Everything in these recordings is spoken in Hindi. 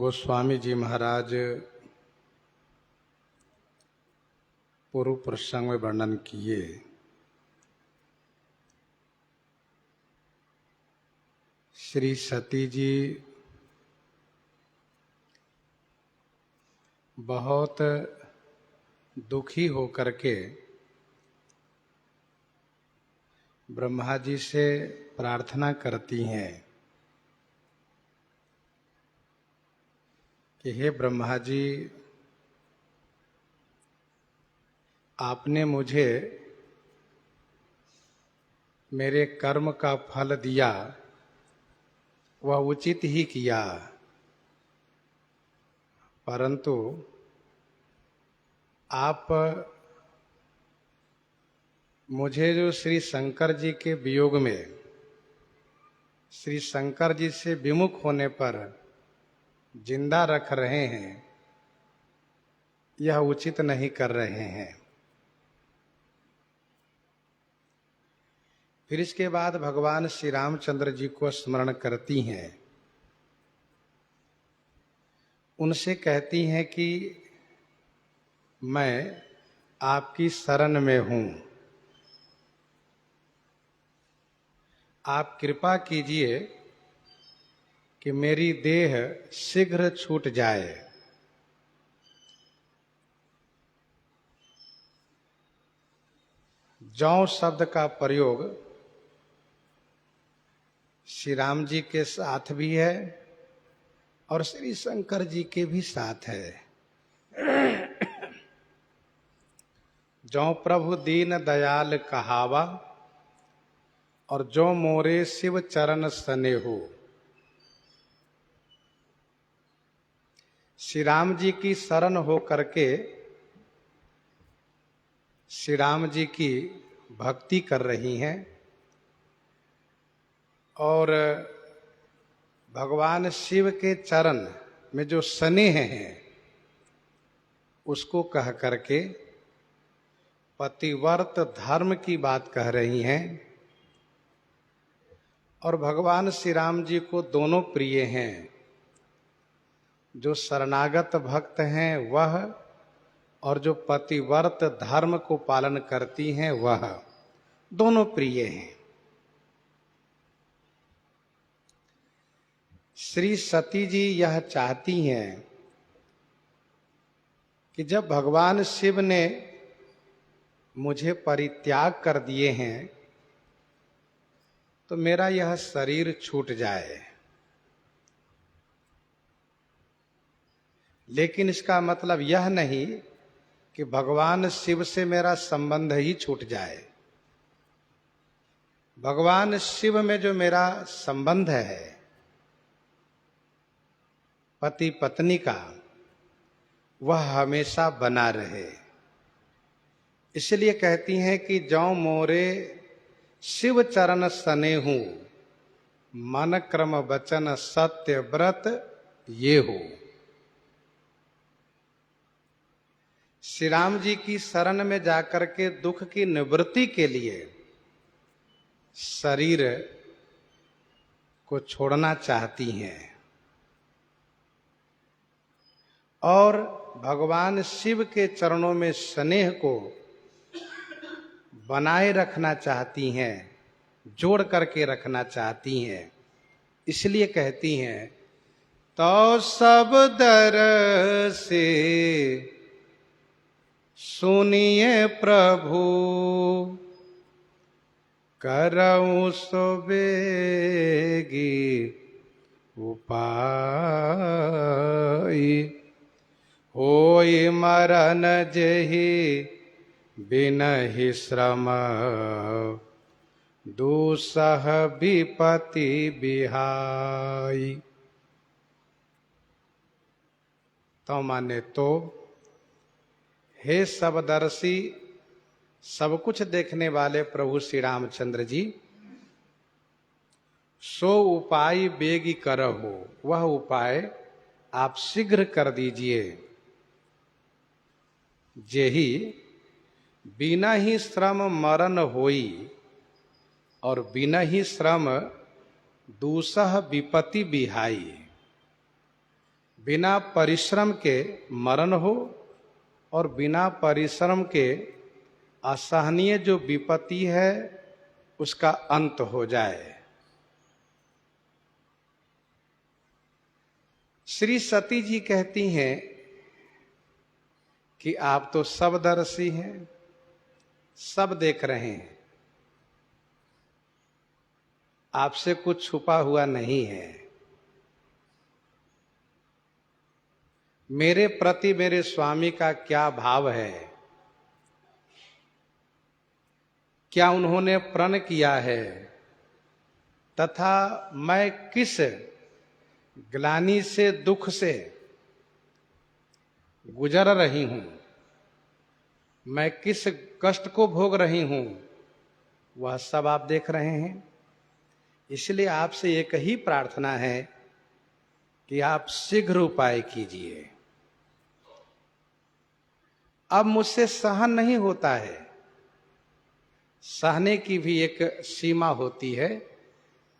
गोस्वामी जी महाराज पूर्व प्रसंग में वर्णन किए। श्री सती जी बहुत दुखी होकर के ब्रह्मा जी से प्रार्थना करती हैं कि हे ब्रह्मा जी, आपने मुझे मेरे कर्म का फल दिया, वह उचित ही किया, परंतु आप मुझे जो श्री शंकर जी के वियोग में, श्री शंकर जी से विमुख होने पर जिंदा रख रहे हैं, यह उचित नहीं कर रहे हैं। फिर इसके बाद भगवान श्री रामचंद्र जी को स्मरण करती हैं, उनसे कहती हैं कि मैं आपकी शरण में हूं, आप कृपा कीजिए कि मेरी देह शीघ्र छूट जाए। जौ शब्द का प्रयोग श्री राम जी के साथ भी है और श्री शंकर जी के भी साथ है। जौ प्रभु दीन दयाल कहावा और जो मोरे शिव चरण स्नेहो। श्री राम जी की शरण हो करके श्री राम जी की भक्ति कर रही हैं और भगवान शिव के चरण में जो स्नेह है उसको कह करके पतिव्रत धर्म की बात कह रही हैं। और भगवान श्री राम जी को दोनों प्रिय हैं, जो शरणागत भक्त हैं वह और जो पतिव्रत धर्म को पालन करती हैं वह, दोनों प्रिय हैं। श्री सती जी यह चाहती हैं कि जब भगवान शिव ने मुझे परित्याग कर दिए हैं तो मेरा यह शरीर छूट जाए, लेकिन इसका मतलब यह नहीं कि भगवान शिव से मेरा संबंध ही छूट जाए। भगवान शिव में जो मेरा संबंध है पति पत्नी का, वह हमेशा बना रहे। इसलिए कहती हैं कि जौ मोरे शिव चरण स्नेहु, मन क्रम वचन सत्य व्रत ये हो। श्री राम जी की शरण में जाकर के दुख की निवृत्ति के लिए शरीर को छोड़ना चाहती हैं और भगवान शिव के चरणों में स्नेह को बनाए रखना चाहती हैं, जोड़ करके रखना चाहती हैं। इसलिए कहती हैं तो सब दर से सुनिए प्रभु, करऊं सो बेगी उपाय, होई मरण जेहि बिनहि श्रम, दूसह विपति बिहाई। तो माने तो हे सबदर्शी, सब कुछ देखने वाले प्रभु श्री रामचंद्र जी, सो उपाय बेगी करहु, वह उपाय आप शीघ्र कर दीजिए। जेहि बिना ही श्रम मरण होई और बिना ही श्रम दूसह विपति बिहाई। बिना परिश्रम के मरण हो और बिना परिश्रम के असहनीय जो विपत्ति है उसका अंत हो जाए। श्री सती जी कहती हैं कि आप तो सबदर्शी हैं, सब देख रहे हैं, आपसे कुछ छुपा हुआ नहीं है। मेरे प्रति मेरे स्वामी का क्या भाव है, क्या उन्होंने प्रण किया है, तथा मैं किस ग्लानि से दुख से गुजर रही हूं, मैं किस कष्ट को भोग रही हूं, वह सब आप देख रहे हैं। इसलिए आपसे एक ही प्रार्थना है कि आप शीघ्र उपाय कीजिए। अब मुझसे सहन नहीं होता है, सहने की भी एक सीमा होती है,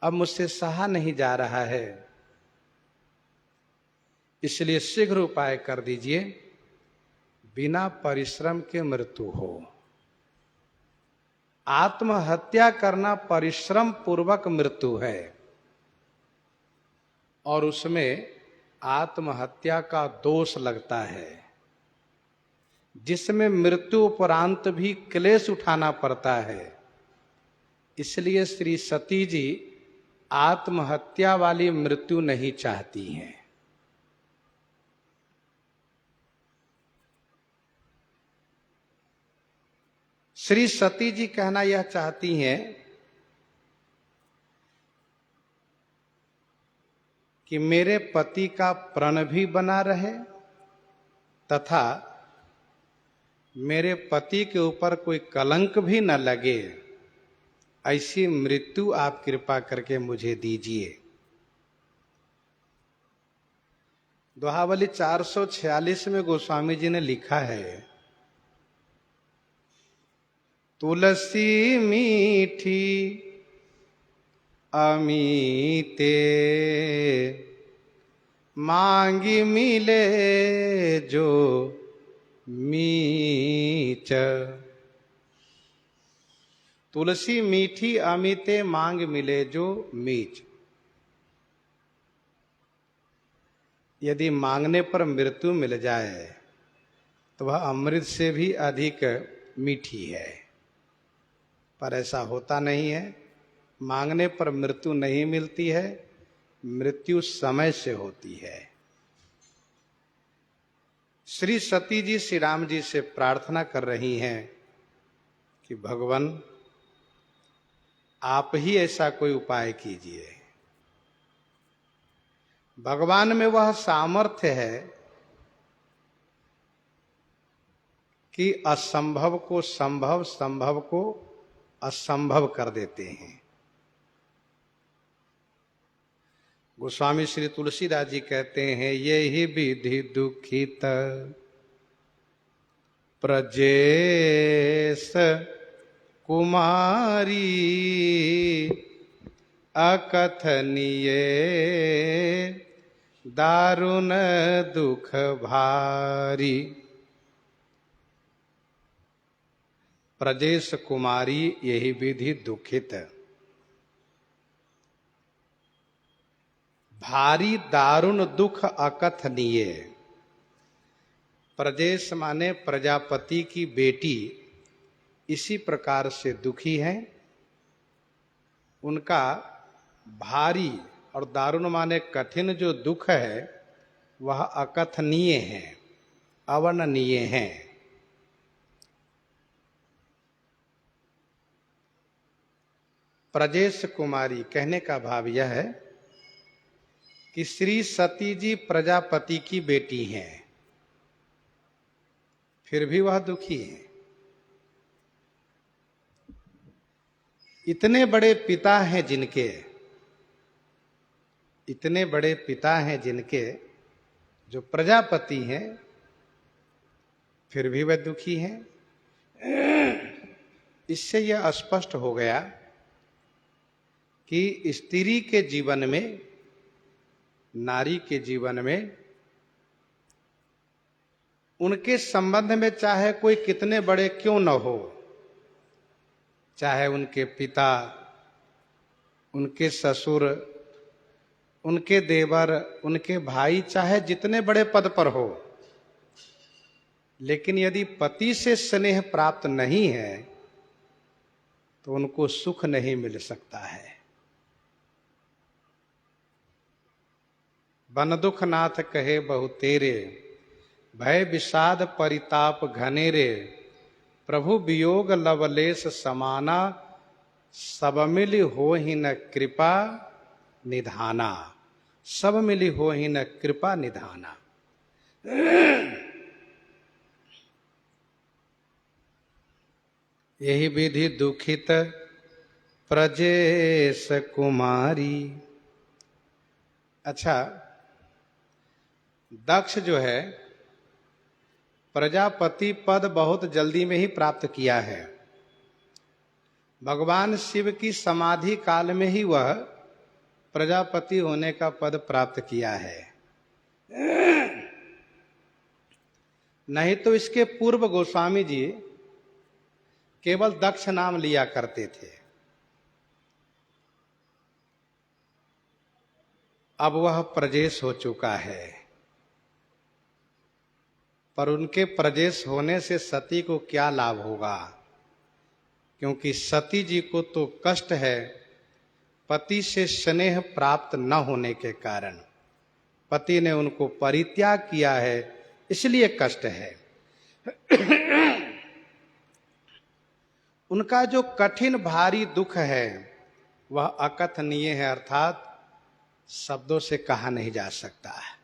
अब मुझसे सहा नहीं जा रहा है, इसलिए शीघ्र उपाय कर दीजिए, बिना परिश्रम के मृत्यु हो। आत्महत्या करना परिश्रम पूर्वक मृत्यु है और उसमें आत्महत्या का दोष लगता है, जिसमें मृत्यु उपरांत भी क्लेश उठाना पड़ता है। इसलिए श्री सती जी आत्महत्या वाली मृत्यु नहीं चाहती हैं। श्री सती जी कहना यह चाहती हैं कि मेरे पति का प्रण भी बना रहे तथा मेरे पति के ऊपर कोई कलंक भी न लगे, ऐसी मृत्यु आप कृपा करके मुझे दीजिए। दोहावली 446 में गोस्वामी जी ने लिखा है, तुलसी मीठी अमीते मांगी मिले जो मीच। तुलसी मीठी अमिते मांग मिले जो मीच। यदि मांगने पर मृत्यु मिल जाए तो वह अमृत से भी अधिक मीठी है, पर ऐसा होता नहीं है। मांगने पर मृत्यु नहीं मिलती है, मृत्यु समय से होती है। श्री सती जी श्री राम जी से प्रार्थना कर रही हैं कि भगवान आप ही ऐसा कोई उपाय कीजिए। भगवान में वह सामर्थ्य है कि असंभव को संभव, संभव को असंभव कर देते हैं। गोस्वामी श्री तुलसीदास जी कहते हैं, यही विधि दुखित प्रजेश कुमारी अकथनीय दारुण दुख भारी। प्रजेश कुमारी यही विधि दुखित, भारी दारुण दुख अकथनीय। प्रजेश माने प्रजापति की बेटी, इसी प्रकार से दुखी हैं। उनका भारी और दारुण माने कठिन जो दुख है वह अकथनीय है, अवर्णनीय है। प्रजेश कुमारी कहने का भाव यह है कि श्री सती जी प्रजापति की बेटी हैं, फिर भी वह दुखी है। इतने बड़े पिता हैं जिनके, इतने बड़े पिता हैं जिनके, जो प्रजापति हैं, फिर भी वह दुखी हैं। इससे यह स्पष्ट हो गया कि स्त्री के जीवन में, नारी के जीवन में उनके संबंध में चाहे कोई कितने बड़े क्यों न हो, चाहे उनके पिता, उनके ससुर, उनके देवर, उनके भाई, चाहे जितने बड़े पद पर हो, लेकिन यदि पति से स्नेह प्राप्त नहीं है तो उनको सुख नहीं मिल सकता है। बन दुख नाथ कहे बहु तेरे, भय विषाद परिताप घनेरे, प्रभु वियोग लवलेश समाना, सब मिली हो ही न कृपा निधाना। सब मिली हो ही न कृपा निधाना। यही विधि दुखित प्रजेश कुमारी। अच्छा, दक्ष जो है प्रजापति पद बहुत जल्दी में ही प्राप्त किया है। भगवान शिव की समाधि काल में ही वह प्रजापति होने का पद प्राप्त किया है। नहीं तो इसके पूर्व गोस्वामी जी केवल दक्ष नाम लिया करते थे। अब वह प्रजेश हो चुका है, पर उनके प्रजेश होने से सती को क्या लाभ होगा? क्योंकि सती जी को तो कष्ट है पति से स्नेह प्राप्त न होने के कारण। पति ने उनको परित्याग किया है, इसलिए कष्ट है। उनका जो कठिन भारी दुख है वह अकथनीय है, अर्थात शब्दों से कहा नहीं जा सकता है।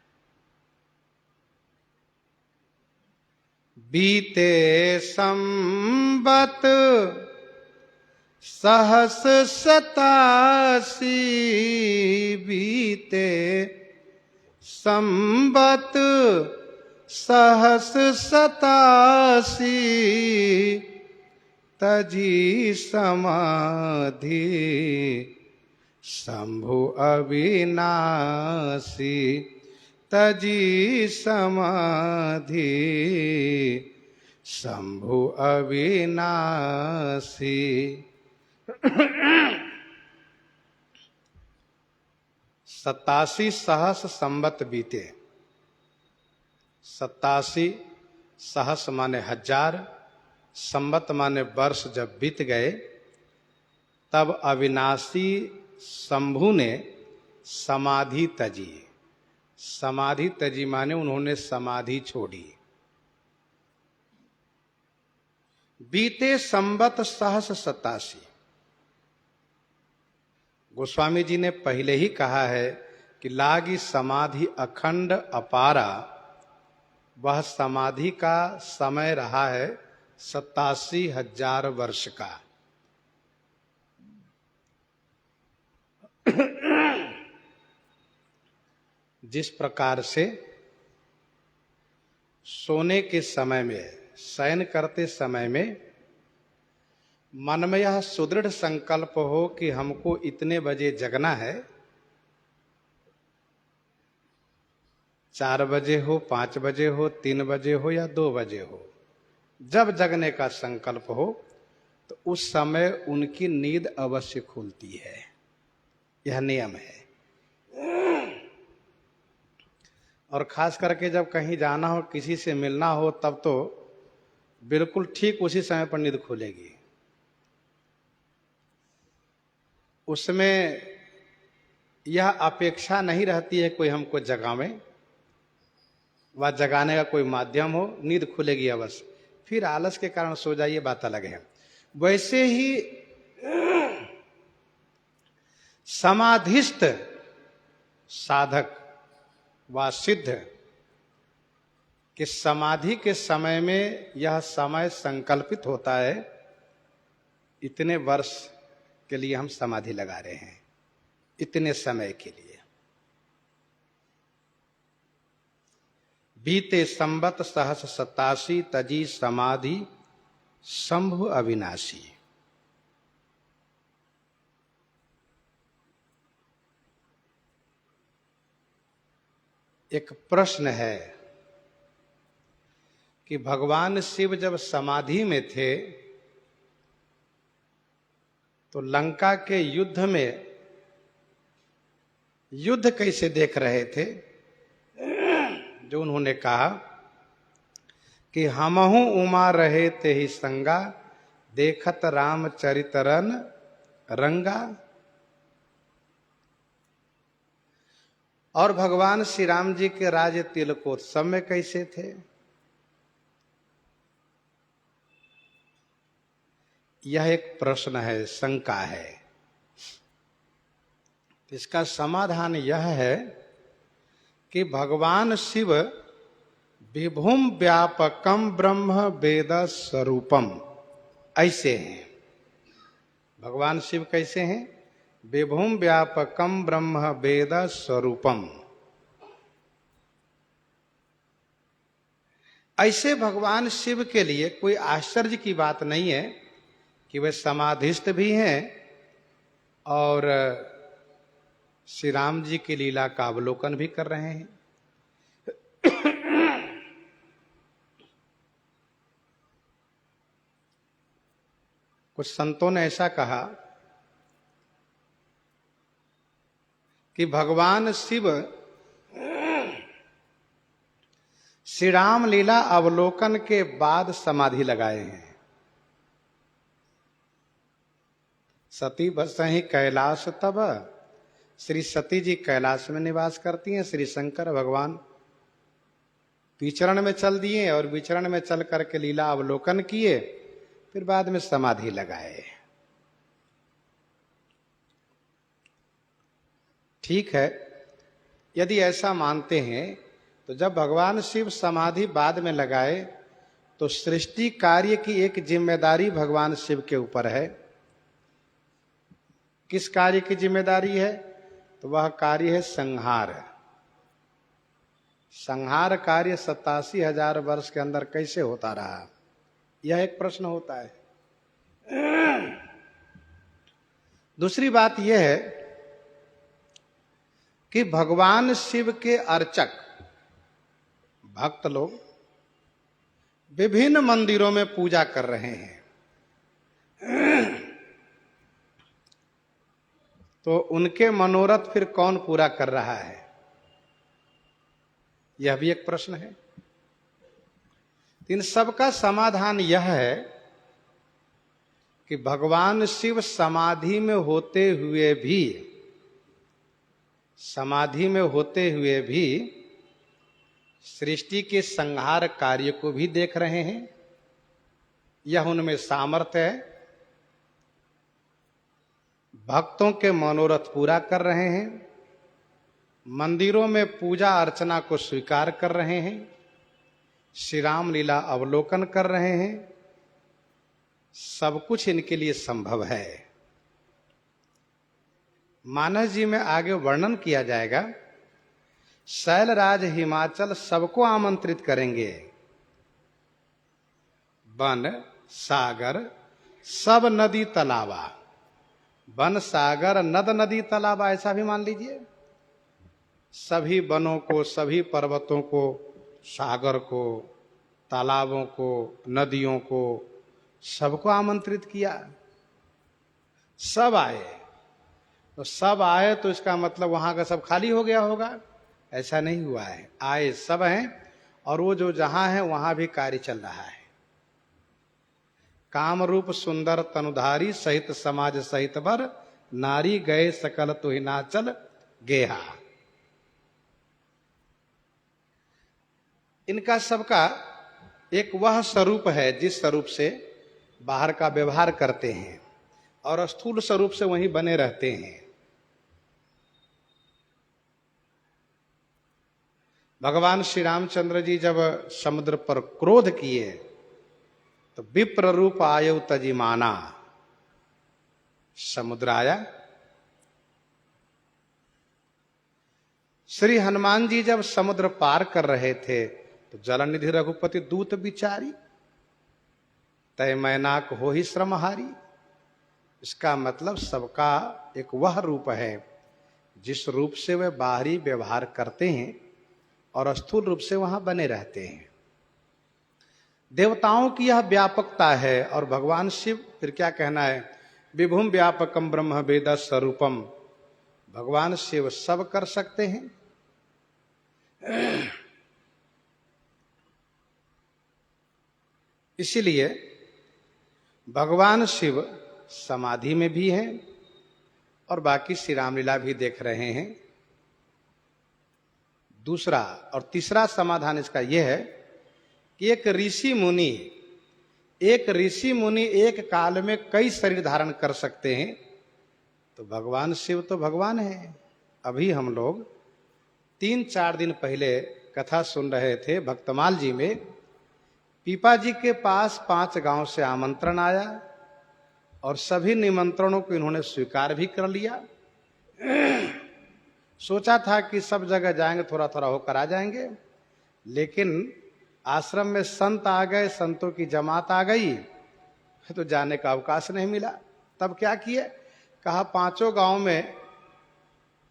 बीते संबत सहस 87, बीते संबत सहस 87, तजी समाधि शंभु अविनाशी, तजी समाधि शंभु अविनाशी। 87 सहस संबत बीते। 87 सहस माने हजार, संबत माने वर्ष जब बीत गए, तब अविनाशी शंभु ने समाधि तजी। समाधि तजी माने उन्होंने समाधि छोड़ी। बीते संबत सहस 87। गोस्वामी जी ने पहले ही कहा है कि लागी समाधि अखंड अपारा, वह समाधि का समय रहा है 87,000 वर्ष का। जिस प्रकार से सोने के समय में, शयन करते समय में मन में यह सुदृढ़ संकल्प हो कि हमको इतने बजे जगना है, 4 बजे हो, 5 बजे हो, 3 बजे हो या 2 बजे हो, जब जगने का संकल्प हो तो उस समय उनकी नींद अवश्य खुलती है। यह नियम है। और खास करके जब कहीं जाना हो, किसी से मिलना हो, तब तो बिल्कुल ठीक उसी समय पर नींद खुलेगी। उसमें यह अपेक्षा नहीं रहती है कोई हमको जगावे, वह जगाने का कोई माध्यम हो, नींद खुलेगी अवश्य। फिर आलस के कारण सो जाइए, बात अलग है। वैसे ही समाधिस्थ साधक व सिद्ध कि समाधि के समय में यह समय संकल्पित होता है, इतने वर्ष के लिए हम समाधि लगा रहे हैं, इतने समय के लिए। बीते संबत सहस 87, तजी समाधि शंभु अविनाशी। एक प्रश्न है, कि भगवान शिव जब समाधि में थे तो लंका के युद्ध में युद्ध कैसे देख रहे थे, जो उन्होंने कहा कि हमहु उमा रहे ते ही संगा, देखत राम चरितरन रंगा। और भगवान श्री राम जी के राज तिलकोत्सव में कैसे थे, यह एक प्रश्न है, शंका है। इसका समाधान यह है कि भगवान शिव विभुम व्यापकम ब्रह्म वेद स्वरूपम ऐसे हैं। भगवान शिव कैसे हैं? विभुम व्यापकम ब्रह्म वेद स्वरूपम। ऐसे भगवान शिव के लिए कोई आश्चर्य की बात नहीं है कि वे समाधिस्थ भी हैं और श्री राम जी की लीला का अवलोकन भी कर रहे हैं। कुछ संतों ने ऐसा कहा कि भगवान शिव श्री राम लीला अवलोकन के बाद समाधि लगाए हैं। सती बसहि कैलाश तब, श्री सती जी कैलाश में निवास करती हैं, श्री शंकर भगवान विचरण में चल दिए और विचरण में चल करके लीला अवलोकन किए, फिर बाद में समाधि लगाए। ठीक है, यदि ऐसा मानते हैं तो जब भगवान शिव समाधि बाद में लगाए तो सृष्टि कार्य की एक जिम्मेदारी भगवान शिव के ऊपर है। किस कार्य की जिम्मेदारी है? तो वह कार्य है संहार। संहार कार्य 87,000 वर्ष के अंदर कैसे होता रहा, यह एक प्रश्न होता है। दूसरी बात यह है कि भगवान शिव के अर्चक भक्त लोग विभिन्न मंदिरों में पूजा कर रहे हैं, तो उनके मनोरथ फिर कौन पूरा कर रहा है, यह भी एक प्रश्न है। इन सब का समाधान यह है कि भगवान शिव समाधि में होते हुए भी सृष्टि के संहार कार्य को भी देख रहे हैं। यह उनमें सामर्थ्य है। भक्तों के मनोरथ पूरा कर रहे हैं, मंदिरों में पूजा अर्चना को स्वीकार कर रहे हैं, श्री राम लीला अवलोकन कर रहे हैं। सब कुछ इनके लिए संभव है। मानस जी में आगे वर्णन किया जाएगा। शैलराज हिमाचल सबको आमंत्रित करेंगे, वन सागर सब नदी तालाबा, वन सागर नद नदी तालाबा ऐसा भी मान लीजिए। सभी वनों को, सभी पर्वतों को, सागर को, तालाबों को, नदियों को, सबको आमंत्रित किया। सब आए, तो सब आए तो इसका मतलब वहां का सब खाली हो गया होगा, ऐसा नहीं हुआ है। आए सब हैं और वो जो जहां है वहां भी कार्य चल रहा है। काम रूप सुंदर तनुधारी सहित समाज सहित बर, नारी गए सकल तो हिमाचल गेहा। इनका सबका एक वह स्वरूप है जिस स्वरूप से बाहर का व्यवहार करते हैं और स्थूल स्वरूप से वहीं बने रहते हैं। भगवान श्री रामचंद्र जी जब समुद्र पर क्रोध किए तो विप्र रूप आयु तजिमाना, समुद्र आया। श्री हनुमान जी जब समुद्र पार कर रहे थे तो जलनिधि रघुपति दूत बिचारी, तय मैनाक हो ही श्रमहारी। इसका मतलब सबका एक वह रूप है जिस रूप से वे बाहरी व्यवहार करते हैं और स्थूल रूप से वहां बने रहते हैं। देवताओं की यह व्यापकता है। और भगवान शिव फिर क्या कहना है, विभुम व्यापकम ब्रह्म वेद स्वरूपम, भगवान शिव सब कर सकते हैं। इसीलिए भगवान शिव समाधि में भी हैं और बाकी श्री रामलीला भी देख रहे हैं। दूसरा और तीसरा समाधान इसका यह है कि एक ऋषि मुनि एक काल में कई शरीर धारण कर सकते हैं, तो भगवान शिव तो भगवान है। अभी हम लोग 3-4 दिन पहले कथा सुन रहे थे भक्तमाल जी में, पीपा जी के पास 5 गांव से आमंत्रण आया और सभी निमंत्रणों को इन्होंने स्वीकार भी कर लिया। सोचा था कि सब जगह जाएंगे, थोड़ा थोड़ा होकर आ जाएंगे, लेकिन आश्रम में संत आ गए, संतों की जमात आ गई, तो जाने का अवकाश नहीं मिला। तब क्या किए, कहा 5 गांव में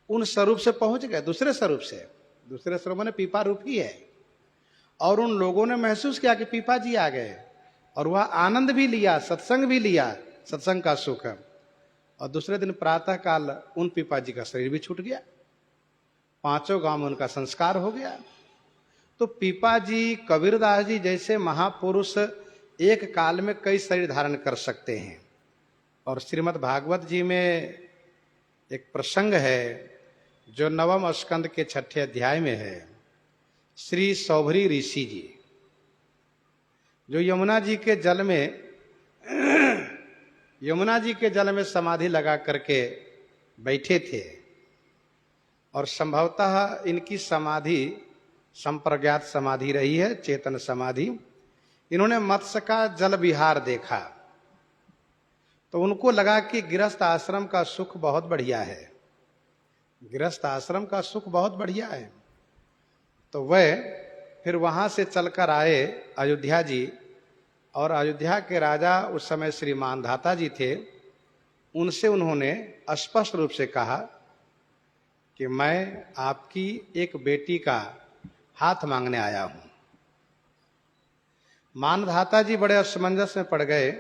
उन स्वरूप से पहुंच गए, दूसरे स्वरूप में पीपा रूप ही है। और उन लोगों ने महसूस किया कि पीपा जी आ गए, और वह आनंद भी लिया, सत्संग भी लिया, सत्संग का सुख। और दूसरे दिन प्रातः काल उन पीपा जी का शरीर भी छूट गया, 5 गांव में उनका संस्कार हो गया। तो पीपा जी, कबीरदास जी जैसे महापुरुष एक काल में कई शरीर धारण कर सकते हैं। और श्रीमद् भागवत जी में एक प्रसंग है जो 9वें स्कंद के 6ठे अध्याय में है। श्री सौभरी ऋषि जी जो यमुना जी के जल में समाधि लगा करके बैठे थे, और संभवतः इनकी समाधि संप्रज्ञात समाधि रही है, चेतन समाधि। इन्होंने मत्स्य का जल विहार देखा, तो उनको लगा कि गृहस्थ आश्रम का सुख बहुत बढ़िया है, तो वह फिर वहां से चलकर आए अयोध्या जी। और अयोध्या के राजा उस समय श्री मानधाता जी थे, उनसे उन्होंने स्पष्ट रूप से कहा कि मैं आपकी एक बेटी का हाथ मांगने आया हूं। मानधाता जी बड़े असमंजस में पड़ गए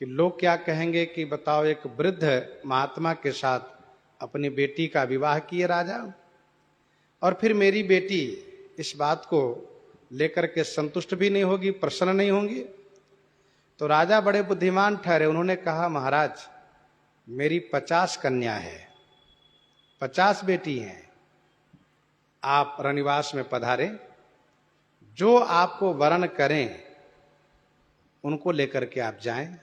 कि लोग क्या कहेंगे कि बताओ, एक वृद्ध महात्मा के साथ अपनी बेटी का विवाह किए राजा, और फिर मेरी बेटी इस बात को लेकर के संतुष्ट भी नहीं होगी, प्रसन्न नहीं होंगी। तो राजा बड़े बुद्धिमान ठहरे, उन्होंने कहा महाराज मेरी 50 कन्या है, 50 बेटी हैं, आप रनिवास में पधारें, जो आपको वरण करें उनको लेकर के आप जाएं।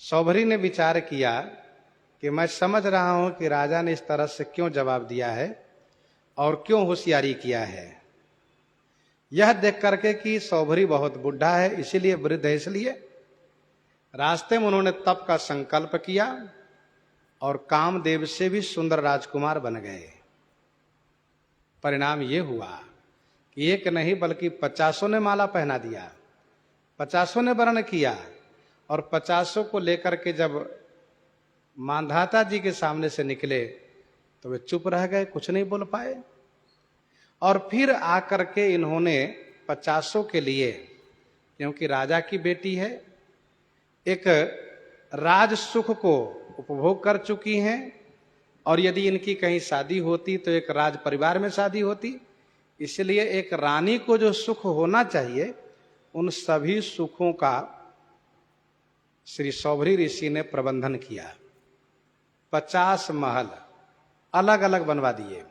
सौभरी ने विचार किया कि मैं समझ रहा हूं कि राजा ने इस तरह से क्यों जवाब दिया है और क्यों होशियारी किया है। यह देख करके कि सौभरी बहुत बुढ़ा है, इसीलिए वृद्ध है, इसलिए रास्ते में उन्होंने तप का संकल्प किया और कामदेव से भी सुंदर राजकुमार बन गए। परिणाम ये हुआ कि एक नहीं बल्कि 50 ने माला पहना दिया, 50 ने वर्ण किया, और 50 को लेकर के जब मानधाता जी के सामने से निकले तो वे चुप रह गए, कुछ नहीं बोल पाए। और फिर आकर के इन्होंने 50 के लिए, क्योंकि राजा की बेटी है, एक राज सुख को उपभोग कर चुकी हैं, और यदि इनकी कहीं शादी होती तो एक राज परिवार में शादी होती, इसलिए एक रानी को जो सुख होना चाहिए उन सभी सुखों का श्री सौभरी ऋषि ने प्रबंधन किया। 50 महल अलग अलग बनवा दिए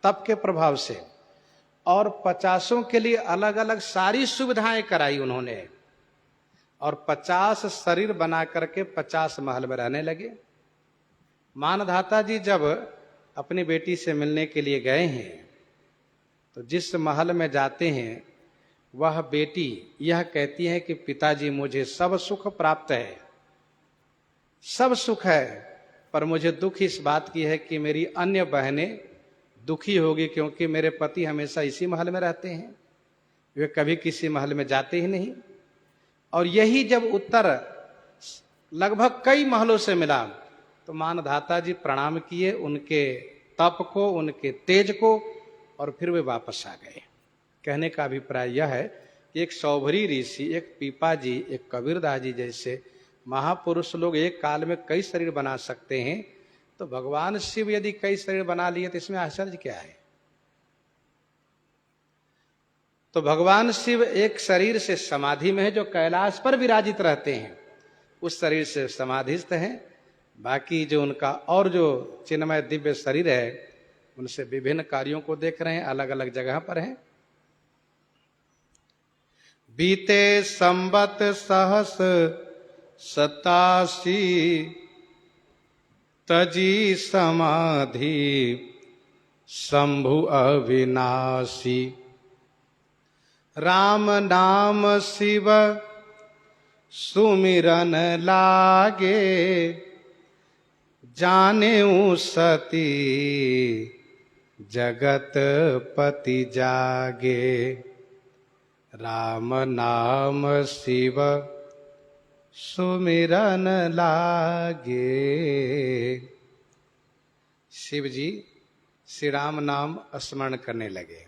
तप के प्रभाव से, और 50 के लिए अलग अलग सारी सुविधाएं कराई उन्होंने, और 50 शरीर बना करके 50 महल में रहने लगे। मानधाता जी जब अपनी बेटी से मिलने के लिए गए हैं तो जिस महल में जाते हैं वह बेटी यह कहती है कि पिताजी मुझे सब सुख प्राप्त है, सब सुख है, पर मुझे दुख इस बात की है कि मेरी अन्य बहनें दुखी होगी, क्योंकि मेरे पति हमेशा इसी महल में रहते हैं, वे कभी किसी महल में जाते ही नहीं। और यही जब उत्तर लगभग कई महलों से मिला तो मानधाता जी प्रणाम किए, उनके तप को, उनके तेज को और फिर वे वापस आ गए। कहने का अभिप्राय यह है कि एक सौभरी ऋषि, एक पीपा जी, एक कबीरदास जी जैसे महापुरुष लोग एक काल में कई शरीर बना सकते हैं, तो भगवान शिव यदि कई शरीर बना लिए तो इसमें आश्चर्य क्या है। तो भगवान शिव एक शरीर से समाधि में है, जो कैलाश पर विराजित रहते हैं, उस शरीर से समाधिस्थ हैं। बाकी जो उनका और जो चिन्मय दिव्य शरीर है, उनसे विभिन्न कार्यों को देख रहे हैं, अलग अलग जगह पर हैं। बीते संबत सहस 87 तजी समाधि शंभु अविनाशी। राम नाम शिव सुमिरन लागे, जानेऊ सती जगत पति जागे। राम नाम शिव सुमिरन लागे। शिव जी श्री राम नाम स्मरण करने लगे।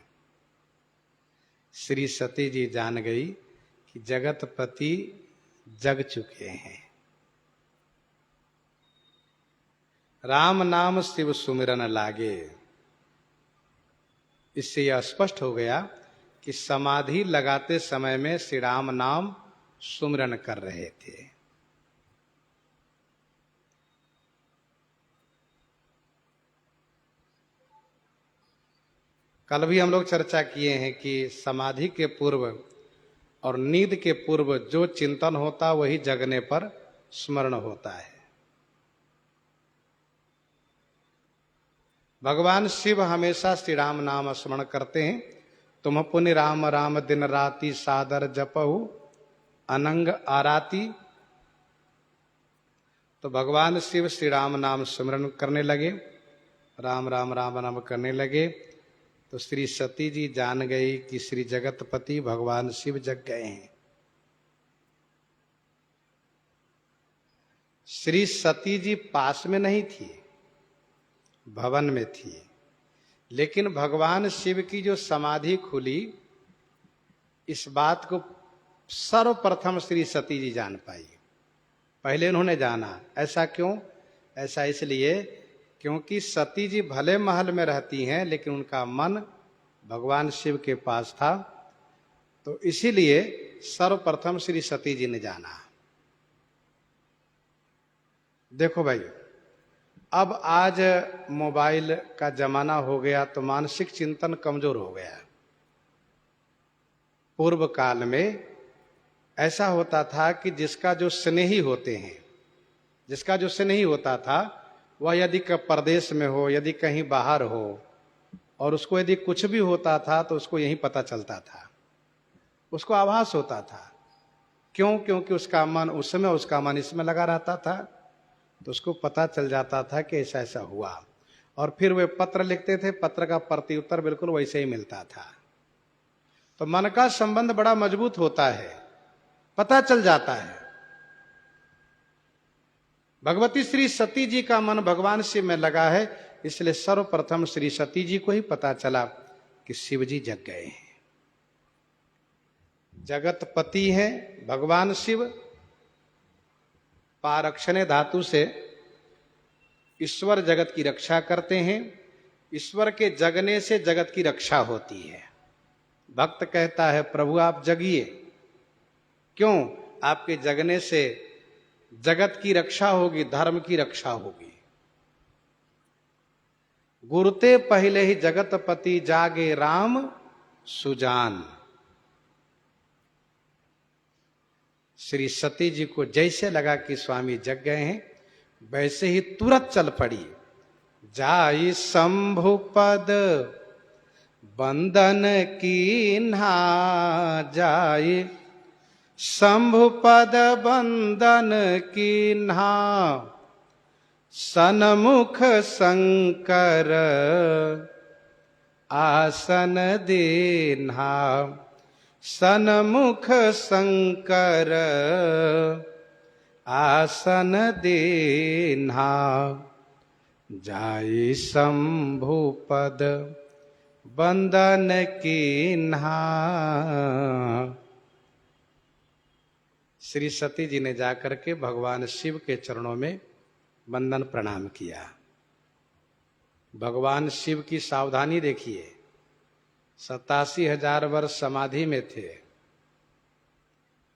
श्री सती जी जान गई कि जगतपति जग चुके हैं। राम नाम शिव सुमिरन लागे, इससे यह स्पष्ट हो गया कि समाधि लगाते समय में श्री राम नाम सुमिरन कर रहे थे। कल भी हम लोग चर्चा किए हैं कि समाधि के पूर्व और नींद के पूर्व जो चिंतन होता वही जगने पर स्मरण होता है। भगवान शिव हमेशा श्री राम नाम स्मरण करते हैं। तुम पुनि राम राम दिन राति सादर जपहु अनंग आराती। तो भगवान शिव श्री राम नाम स्मरण करने लगे, राम राम राम राम करने लगे। तो श्री सती जी जान गई कि श्री जगतपति भगवान शिव जग गए हैं। श्री सती जी पास में नहीं थी, भवन में थी, लेकिन भगवान शिव की जो समाधि खुली, इस बात को सर्वप्रथम श्री सती जी जान पाई। पहले उन्होंने जाना। ऐसा क्यों? ऐसा इसलिए क्योंकि सती जी भले महल में रहती हैं, लेकिन उनका मन भगवान शिव के पास था। तो इसीलिए सर्वप्रथम श्री सती जी ने जाना। देखो भाई, अब आज मोबाइल का जमाना हो गया तो मानसिक चिंतन कमजोर हो गया। पूर्व काल में ऐसा होता था कि जिसका जो स्नेही होते हैं, जिसका जो स्नेही होता था, वह यदि परदेश में हो, यदि कहीं बाहर हो, और उसको यदि कुछ भी होता था तो उसको यही पता चलता था, उसको आभास होता था। क्यों? क्योंकि उसका मन उस समय, उसका मन इसमें लगा रहता था, तो उसको पता चल जाता था कि ऐसा ऐसा हुआ। और फिर वे पत्र लिखते थे, पत्र का प्रत्युत्तर बिल्कुल वैसे ही मिलता था। तो मन का संबंध बड़ा मजबूत होता है, पता चल जाता है। भगवती श्री सती जी का मन भगवान शिव में लगा है, इसलिए सर्वप्रथम श्री सती जी को ही पता चला कि शिव जी जग गए हैं। जगतपति है भगवान शिव। पारक्षणे धातु से ईश्वर जगत की रक्षा करते हैं। ईश्वर के जगने से जगत की रक्षा होती है। भक्त कहता है, प्रभु आप जगिए। क्यों? आपके जगने से जगत की रक्षा होगी, धर्म की रक्षा होगी। गुरुते पहले ही जगतपति जागे राम सुजान। श्री सती जी को जैसे लगा कि स्वामी जग गए हैं, वैसे ही तुरंत चल पड़ी। जाई शंभु पद बंदन कीन्हा, जाई शंभु पद बंदन कीन्हा, सनमुख शंकर आसन दीन्हा, सनमुख शंकर आसन दीन्हा। जाई शंभु पद बंदन कीन्हा। श्री सती जी ने जाकर के भगवान शिव के चरणों में वंदन प्रणाम किया। भगवान शिव की सावधानी देखिए, 87,000 वर्ष समाधि में थे,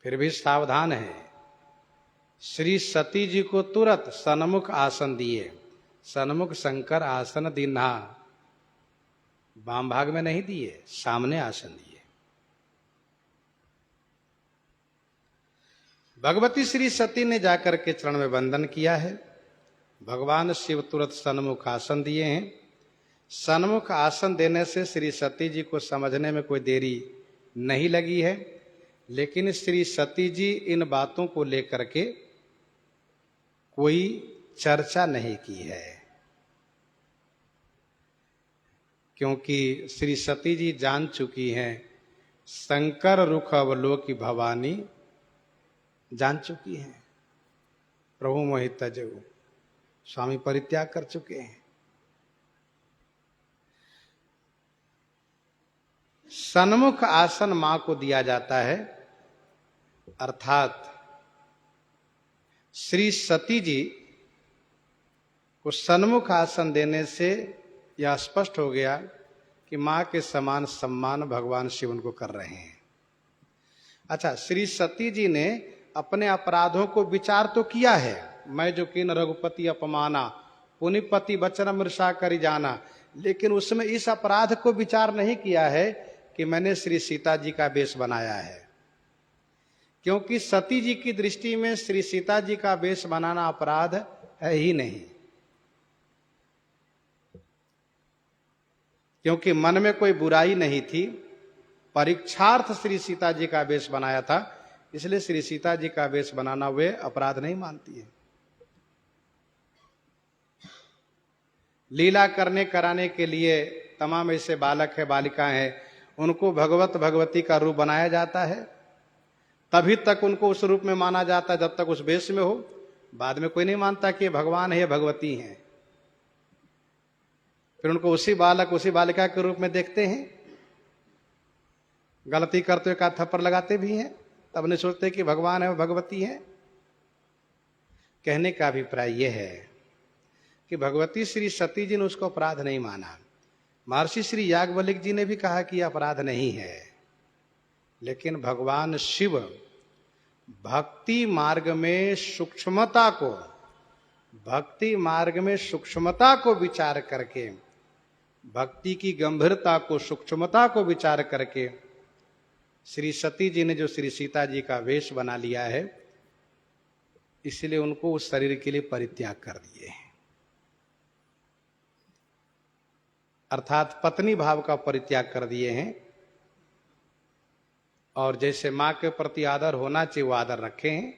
फिर भी सावधान है। श्री सती जी को तुरंत सन्मुख आसन दिए। सन्मुख शंकर आसन दीन्हा, वाम भाग में नहीं दिए, सामने आसन दिए। भगवती श्री सती ने जाकर के चरण में वंदन किया है। भगवान शिव तुरंत सन्मुख आसन दिए हैं। सन्मुख आसन देने से श्री सती जी को समझने में कोई देरी नहीं लगी है, लेकिन श्री सती जी इन बातों को लेकर के कोई चर्चा नहीं की है, क्योंकि श्री सती जी जान चुकी हैं शंकर रुख अवलोकी भवानी, जान चुकी हैं प्रभु मोहि तजऊ, स्वामी परित्याग कर चुके हैं। सन्मुख आसन मां को दिया जाता है, अर्थात श्री सती जी को सन्मुख आसन देने से यह स्पष्ट हो गया कि मां के समान सम्मान भगवान शिव उनको कर रहे हैं। अच्छा, श्री सती जी ने अपने अपराधों को विचार तो किया है, मैं जो किन रघुपति अपमाना पुनिपति वचन मृषा करी जाना, लेकिन उसमें इस अपराध को विचार नहीं किया है कि मैंने श्री सीता जी का वेश बनाया है, क्योंकि सती जी की दृष्टि में श्री सीता जी का वेश बनाना अपराध है ही नहीं, क्योंकि मन में कोई बुराई नहीं थी। परीक्षार्थ श्री सीता जी का वेश बनाया था, इसलिए श्री सीता जी का वेश बनाना वे अपराध नहीं मानती है। लीला करने कराने के लिए तमाम ऐसे बालक है बालिकाएं हैं, उनको भगवत भगवती का रूप बनाया जाता है, तभी तक उनको उस रूप में माना जाता है जब तक उस वेश में हो। बाद में कोई नहीं मानता कि भगवान है भगवती हैं, फिर उनको उसी बालक उसी बालिका के रूप में देखते हैं। गलती करते हुए का थप्पड़ लगाते भी हैं, तब नहीं सोचते कि भगवान है भगवती है। कहने का अभिप्राय यह है कि भगवती श्री सती जी ने उसको अपराध नहीं माना। महर्षि श्री याज्ञवल्क्य जी ने भी कहा कि यह अपराध नहीं है, लेकिन भगवान शिव भक्ति मार्ग में सूक्ष्मता को विचार करके, भक्ति की गंभीरता को सूक्ष्मता को विचार करके श्री सती जी ने जो श्री सीता जी का वेश बना लिया है, इसलिए उनको उस शरीर के लिए परित्याग कर दिए हैं, अर्थात पत्नी भाव का परित्याग कर दिए हैं। और जैसे मां के प्रति आदर होना चाहिए वो आदर रखे हैं,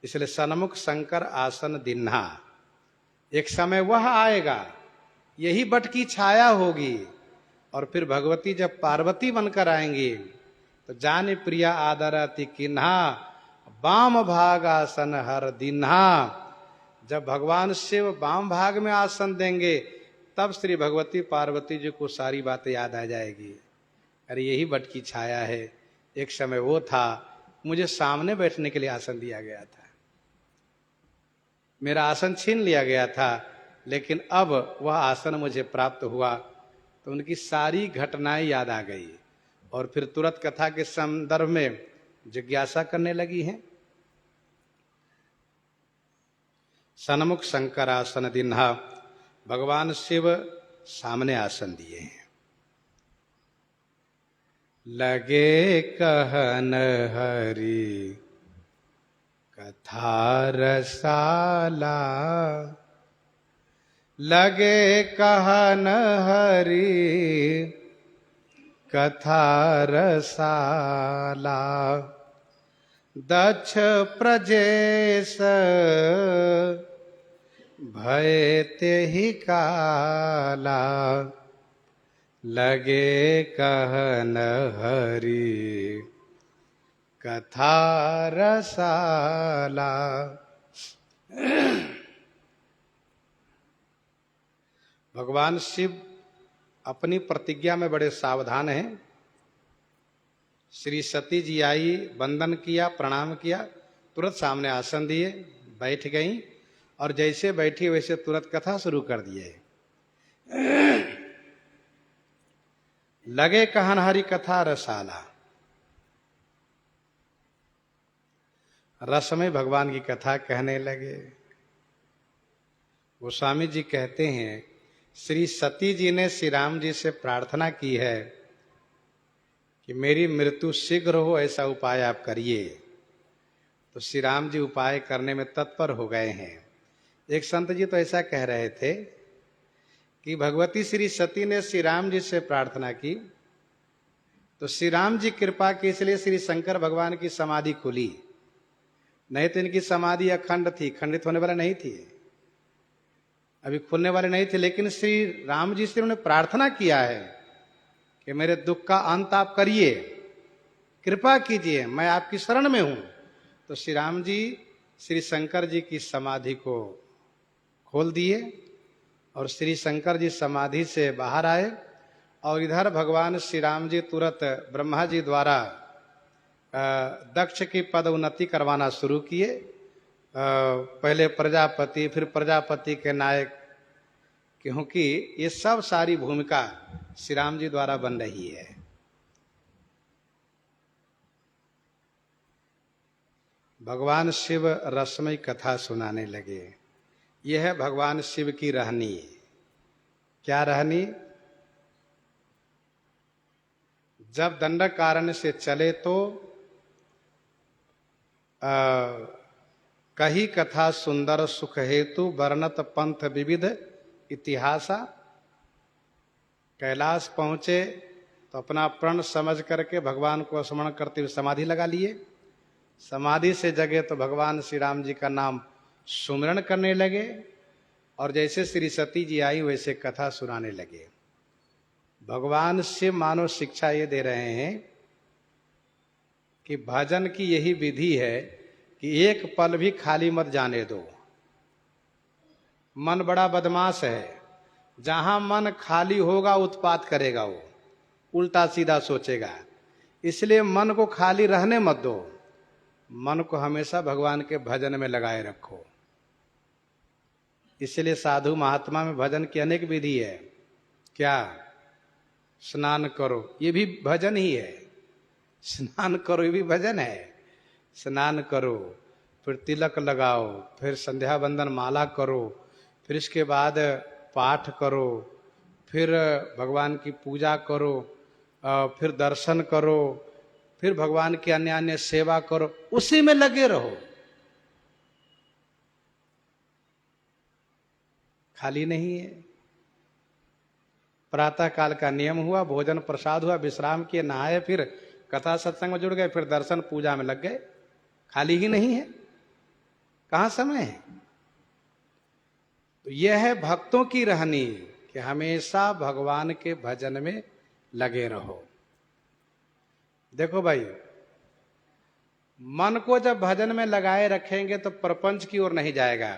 इसलिए सन्मुख शंकर आसन दिन्हा। एक समय वह आएगा, यही बट की छाया होगी, और फिर भगवती जब पार्वती बनकर आएंगी तो जाने प्रिया आदर अति किन्हा, वाम भाग आसन हर दिन्हा। जब भगवान शिव वाम भाग में आसन देंगे तब श्री भगवती पार्वती जी को सारी बातें याद आ जाएगी, अरे यही बट की छाया है, एक समय वो था, मुझे सामने बैठने के लिए आसन दिया गया था, मेरा आसन छीन लिया गया था, लेकिन अब वह आसन मुझे प्राप्त हुआ। तो उनकी सारी घटनाएं याद आ गई और फिर तुरंत कथा के संदर्भ में जिज्ञासा करने लगी हैं। सन्मुख शंकर आसन दिन्हा, भगवान शिव सामने आसन दिए हैं। लगे कहन हरि कथा रसाला, लगे कहन हरि कथा रसाला, दक्ष प्रजेश भय तेहि काला, लगे कहन हरि कथा रसाला। भगवान शिव अपनी प्रतिज्ञा में बड़े सावधान हैं। श्री सती जी आई, वंदन किया, प्रणाम किया, तुरंत सामने आसन दिए, बैठ गईं और जैसे बैठी वैसे तुरंत कथा शुरू कर दिए। लगे कहन हरि कथा रसाला। रस में भगवान की कथा कहने लगे। गोस्वामी जी कहते हैं, श्री सती जी ने श्री राम जी से प्रार्थना की है कि मेरी मृत्यु शीघ्र हो, ऐसा उपाय आप करिए। तो श्री राम जी उपाय करने में तत्पर हो गए हैं। एक संत जी तो ऐसा कह रहे थे कि भगवती श्री सती ने श्री राम जी से प्रार्थना की तो श्री राम जी कृपा की, इसलिए श्री शंकर भगवान की समाधि खुली, नहीं तो इनकी समाधि अखंड थी, खंडित होने वाला नहीं थी, अभी खुलने वाले नहीं थे। लेकिन श्री राम जी से उन्होंने प्रार्थना किया है कि मेरे दुख का अंत आप करिए, कृपा कीजिए, मैं आपकी शरण में हूं। तो श्री राम जी श्री शंकर जी की समाधि को खोल दिए और श्री शंकर जी समाधि से बाहर आए और इधर भगवान श्री राम जी तुरंत ब्रह्मा जी द्वारा दक्ष की पद उन्नति करवाना शुरू किए। पहले प्रजापति, फिर प्रजापति के नायक, क्योंकि ये सब सारी भूमिका श्री राम जी द्वारा बन रही है। भगवान शिव रसमय कथा सुनाने लगे। यह है भगवान शिव की रहनी। क्या रहनी? जब दंडकारण्य से चले तो कही कथा सुंदर सुख हेतु वर्णत पंथ विविध इतिहासा। कैलाश पहुंचे तो अपना प्रण समझ करके भगवान को स्मरण करते हुए समाधि लगा लिए। समाधि से जगे तो भगवान श्री राम जी का नाम सुमिरन करने लगे और जैसे श्री सती जी आई वैसे कथा सुनाने लगे। भगवान शिव मानो शिक्षा ये दे रहे हैं कि भजन की यही विधि है कि एक पल भी खाली मत जाने दो। मन बड़ा बदमाश है, जहां मन खाली होगा उत्पात करेगा, वो उल्टा सीधा सोचेगा। इसलिए मन को खाली रहने मत दो, मन को हमेशा भगवान के भजन में लगाए रखो। इसलिए साधु महात्मा में भजन की अनेक विधि है। क्या? स्नान करो, ये भी भजन ही है। स्नान करो, ये भी भजन है। स्नान करो, फिर तिलक लगाओ, फिर संध्या वंदन माला करो, फिर इसके बाद पाठ करो, फिर भगवान की पूजा करो, फिर दर्शन करो, फिर भगवान की अन्य अन्य सेवा करो, उसी में लगे रहो, खाली नहीं है। प्रातः काल का नियम हुआ, भोजन प्रसाद हुआ, विश्राम किए, नहाए, फिर कथा सत्संग में जुड़ गए, फिर दर्शन पूजा में लग गए। खाली ही नहीं है, कहां समय है? तो यह है भक्तों की रहनी कि हमेशा भगवान के भजन में लगे रहो। देखो भाई, मन को जब भजन में लगाए रखेंगे तो प्रपंच की ओर नहीं जाएगा।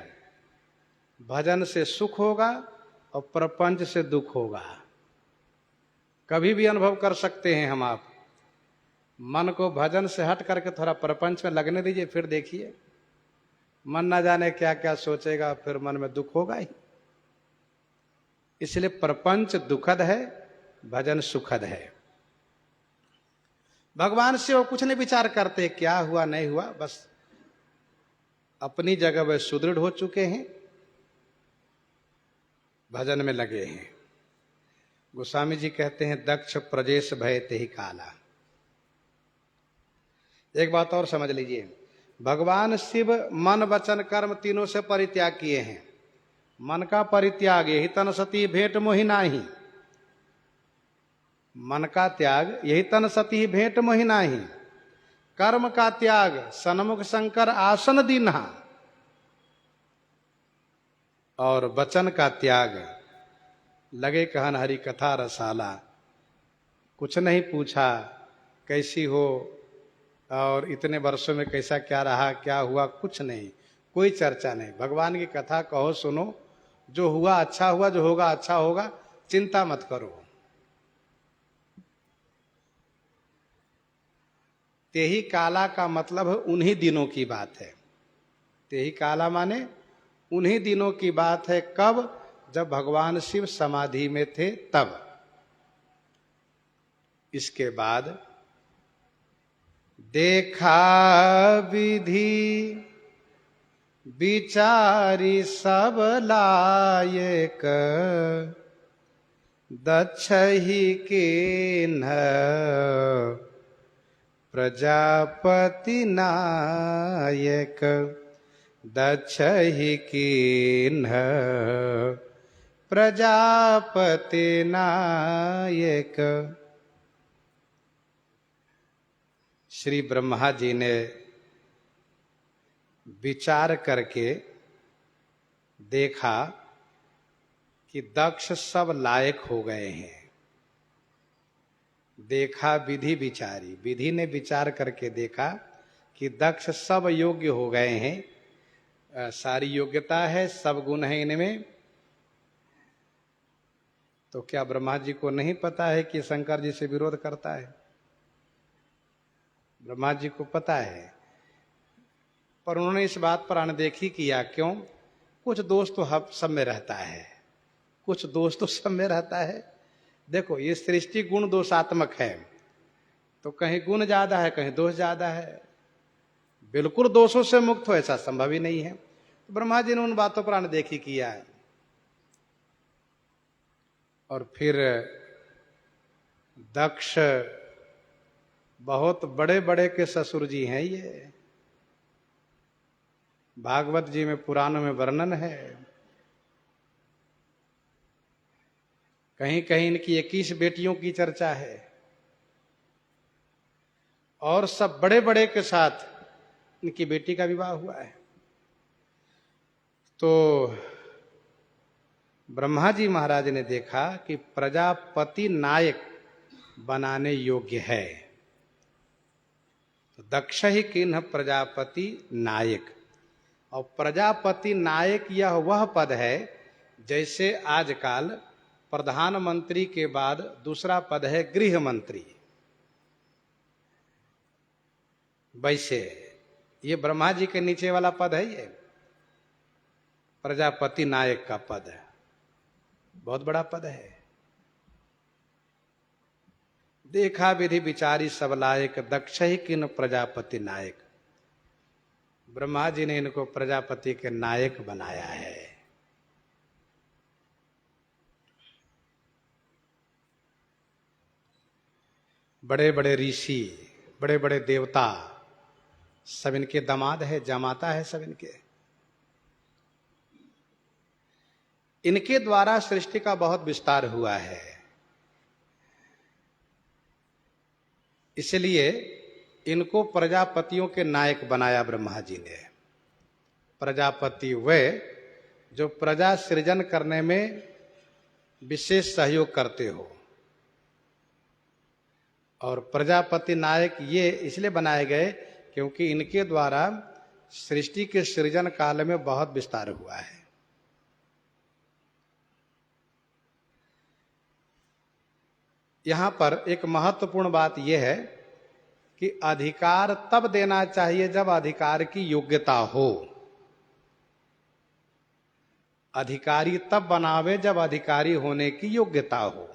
भजन से सुख होगा और प्रपंच से दुख होगा। कभी भी अनुभव कर सकते हैं हम आप। मन को भजन से हट करके थोड़ा प्रपंच में लगने दीजिए, फिर देखिए मन ना जाने क्या क्या सोचेगा, फिर मन में दुख होगा ही। इसलिए प्रपंच दुखद है, भजन सुखद है। भगवान से वो कुछ नहीं विचार करते क्या हुआ नहीं हुआ, बस अपनी जगह वे सुदृढ़ हो चुके हैं, भजन में लगे हैं। गोस्वामी जी कहते हैं, दक्ष प्रजेश भय तेहि काला। एक बात और समझ लीजिए, भगवान शिव मन वचन कर्म तीनों से परित्याग किए हैं। मन का परित्याग यही तन सती भेंट मोहि नाही। मन का त्याग यही तन सती भेंट मोहि नाही। कर्म का त्याग सन्मुख शंकर आसन दीन्हा। और वचन का त्याग लगे कहन हरि कथा रसाला। कुछ नहीं पूछा कैसी हो और इतने वर्षों में कैसा क्या रहा, क्या हुआ, कुछ नहीं, कोई चर्चा नहीं। भगवान की कथा कहो, सुनो, जो हुआ अच्छा हुआ, जो होगा अच्छा होगा, चिंता मत करो। तेही काला का मतलब उन्हीं दिनों की बात है। तेही काला माने उन्हीं दिनों की बात है। कब? जब भगवान शिव समाधि में थे तब। इसके बाद देखा विधि विचारी सब लायक, दक्ष ही किन्ह प्रजापति नायक, दक्ष ही किन्ह प्रजापति नायक। श्री ब्रह्मा जी ने विचार करके देखा कि दक्ष सब लायक हो गए हैं। देखा विधि विचारी, विधि ने विचार करके देखा कि दक्ष सब योग्य हो गए हैं, सारी योग्यता है, सब गुण है इनमें। तो क्या ब्रह्मा जी को नहीं पता है कि शंकर जी से विरोध करता है? ब्रह्मा जी को पता है, पर उन्होंने इस बात पर अनदेखी किया। क्यों? कुछ दोष तो हम सब में रहता है, कुछ दोष तो सब में रहता है। देखो, ये सृष्टि गुण दोषात्मक है, तो कहीं गुण ज्यादा है, कहीं दोष ज्यादा है। बिल्कुल दोषों से मुक्त हो ऐसा संभव ही नहीं है। तो ब्रह्मा जी ने उन बातों पर अनदेखी किया है। और फिर दक्ष बहुत बड़े बड़े के ससुर जी हैं। ये भागवत जी में, पुराणों में वर्णन है। कहीं कहीं इनकी 21 बेटियों की चर्चा है, और सब बड़े बड़े के साथ इनकी बेटी का विवाह हुआ है। तो ब्रह्मा जी महाराज ने देखा कि प्रजापति नायक बनाने योग्य है। तो दक्ष ही किन्ह प्रजापति नायक। और प्रजापति नायक यह वह पद है, जैसे आजकल प्रधानमंत्री के बाद दूसरा पद है गृह मंत्री, वैसे ये ब्रह्मा जी के नीचे वाला पद है। ये प्रजापति नायक का पद है, बहुत बड़ा पद है। देखा विधि विचारी सब लायक, दक्ष ही किन्ह प्रजापति नायक। ब्रह्मा जी ने इनको प्रजापति के नायक बनाया है। बड़े बड़े ऋषि, बड़े बड़े देवता सब इनके दामाद है, जमाता है सब इनके। इनके द्वारा सृष्टि का बहुत विस्तार हुआ है। इसलिए इनको प्रजापतियों के नायक बनाया ब्रह्मा जी ने। प्रजापति वे जो प्रजा सृजन करने में विशेष सहयोग करते हो, और प्रजापति नायक ये इसलिए बनाए गए क्योंकि इनके द्वारा सृष्टि के सृजन काल में बहुत विस्तार हुआ है। यहां पर एक महत्वपूर्ण बात यह है कि अधिकार तब देना चाहिए जब अधिकार की योग्यता हो। अधिकारी तब बनावे जब अधिकारी होने की योग्यता हो।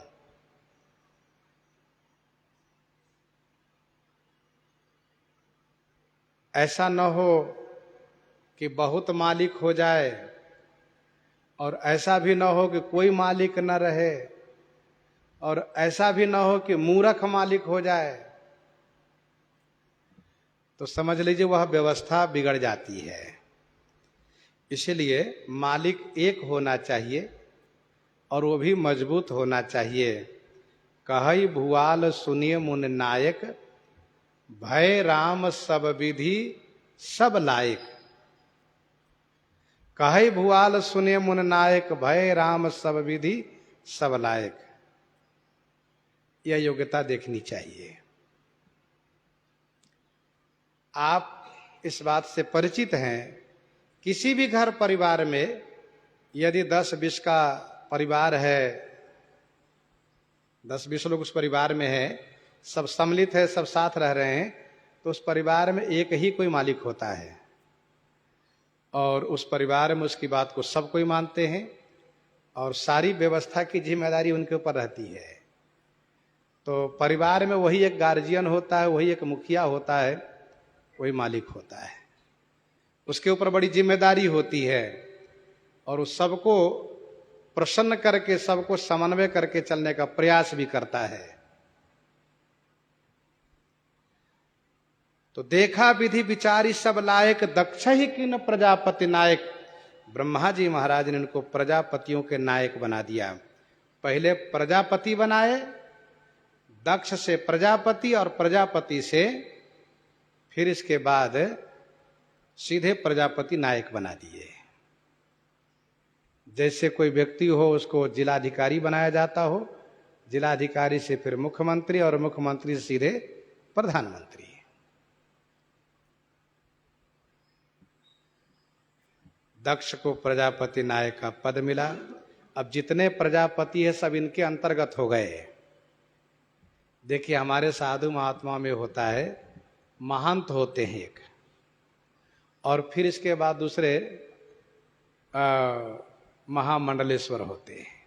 ऐसा न हो कि बहुत मालिक हो जाए, और ऐसा भी न हो कि कोई मालिक न रहे, और ऐसा भी न हो कि मूर्ख मालिक हो जाए। तो समझ लीजिए वह व्यवस्था बिगड़ जाती है। इसलिए मालिक एक होना चाहिए, और वो भी मजबूत होना चाहिए। कहई भुआल सुनिए मुन नायक, भय राम सब विधि सब लायक। कहई भुआल सुनिए मुन नायक, भय राम सब विधि सब लायक। यह योग्यता देखनी चाहिए। आप इस बात से परिचित हैं, किसी भी घर परिवार में यदि 10-20 का परिवार है, 10-20 लोग उस परिवार में है, सब सम्मिलित है, सब साथ रह रहे हैं, तो उस परिवार में एक ही कोई मालिक होता है और उस परिवार में उसकी बात को सब कोई मानते हैं और सारी व्यवस्था की जिम्मेदारी उनके ऊपर रहती है। तो परिवार में वही एक गार्जियन होता है, वही एक मुखिया होता है, वही मालिक होता है। उसके ऊपर बड़ी जिम्मेदारी होती है और उस सबको प्रसन्न करके, सबको समन्वय करके चलने का प्रयास भी करता है। तो देखा विधि विचारी सब लायक, दक्ष ही किन प्रजापति नायक। ब्रह्मा जी महाराज ने उनको प्रजापतियों के नायक बना दिया। पहले प्रजापति बनाए, दक्ष से प्रजापति और प्रजापति से फिर इसके बाद सीधे प्रजापति नायक बना दिए। जैसे कोई व्यक्ति हो उसको जिलाधिकारी बनाया जाता हो, जिलाधिकारी से फिर मुख्यमंत्री और मुख्यमंत्री से सीधे प्रधानमंत्री। दक्ष को प्रजापति नायक का पद मिला। अब जितने प्रजापति है सब इनके अंतर्गत हो गए। देखिए हमारे साधु महात्मा में होता है, महंत होते हैं एक, और फिर इसके बाद दूसरे महामंडलेश्वर होते हैं।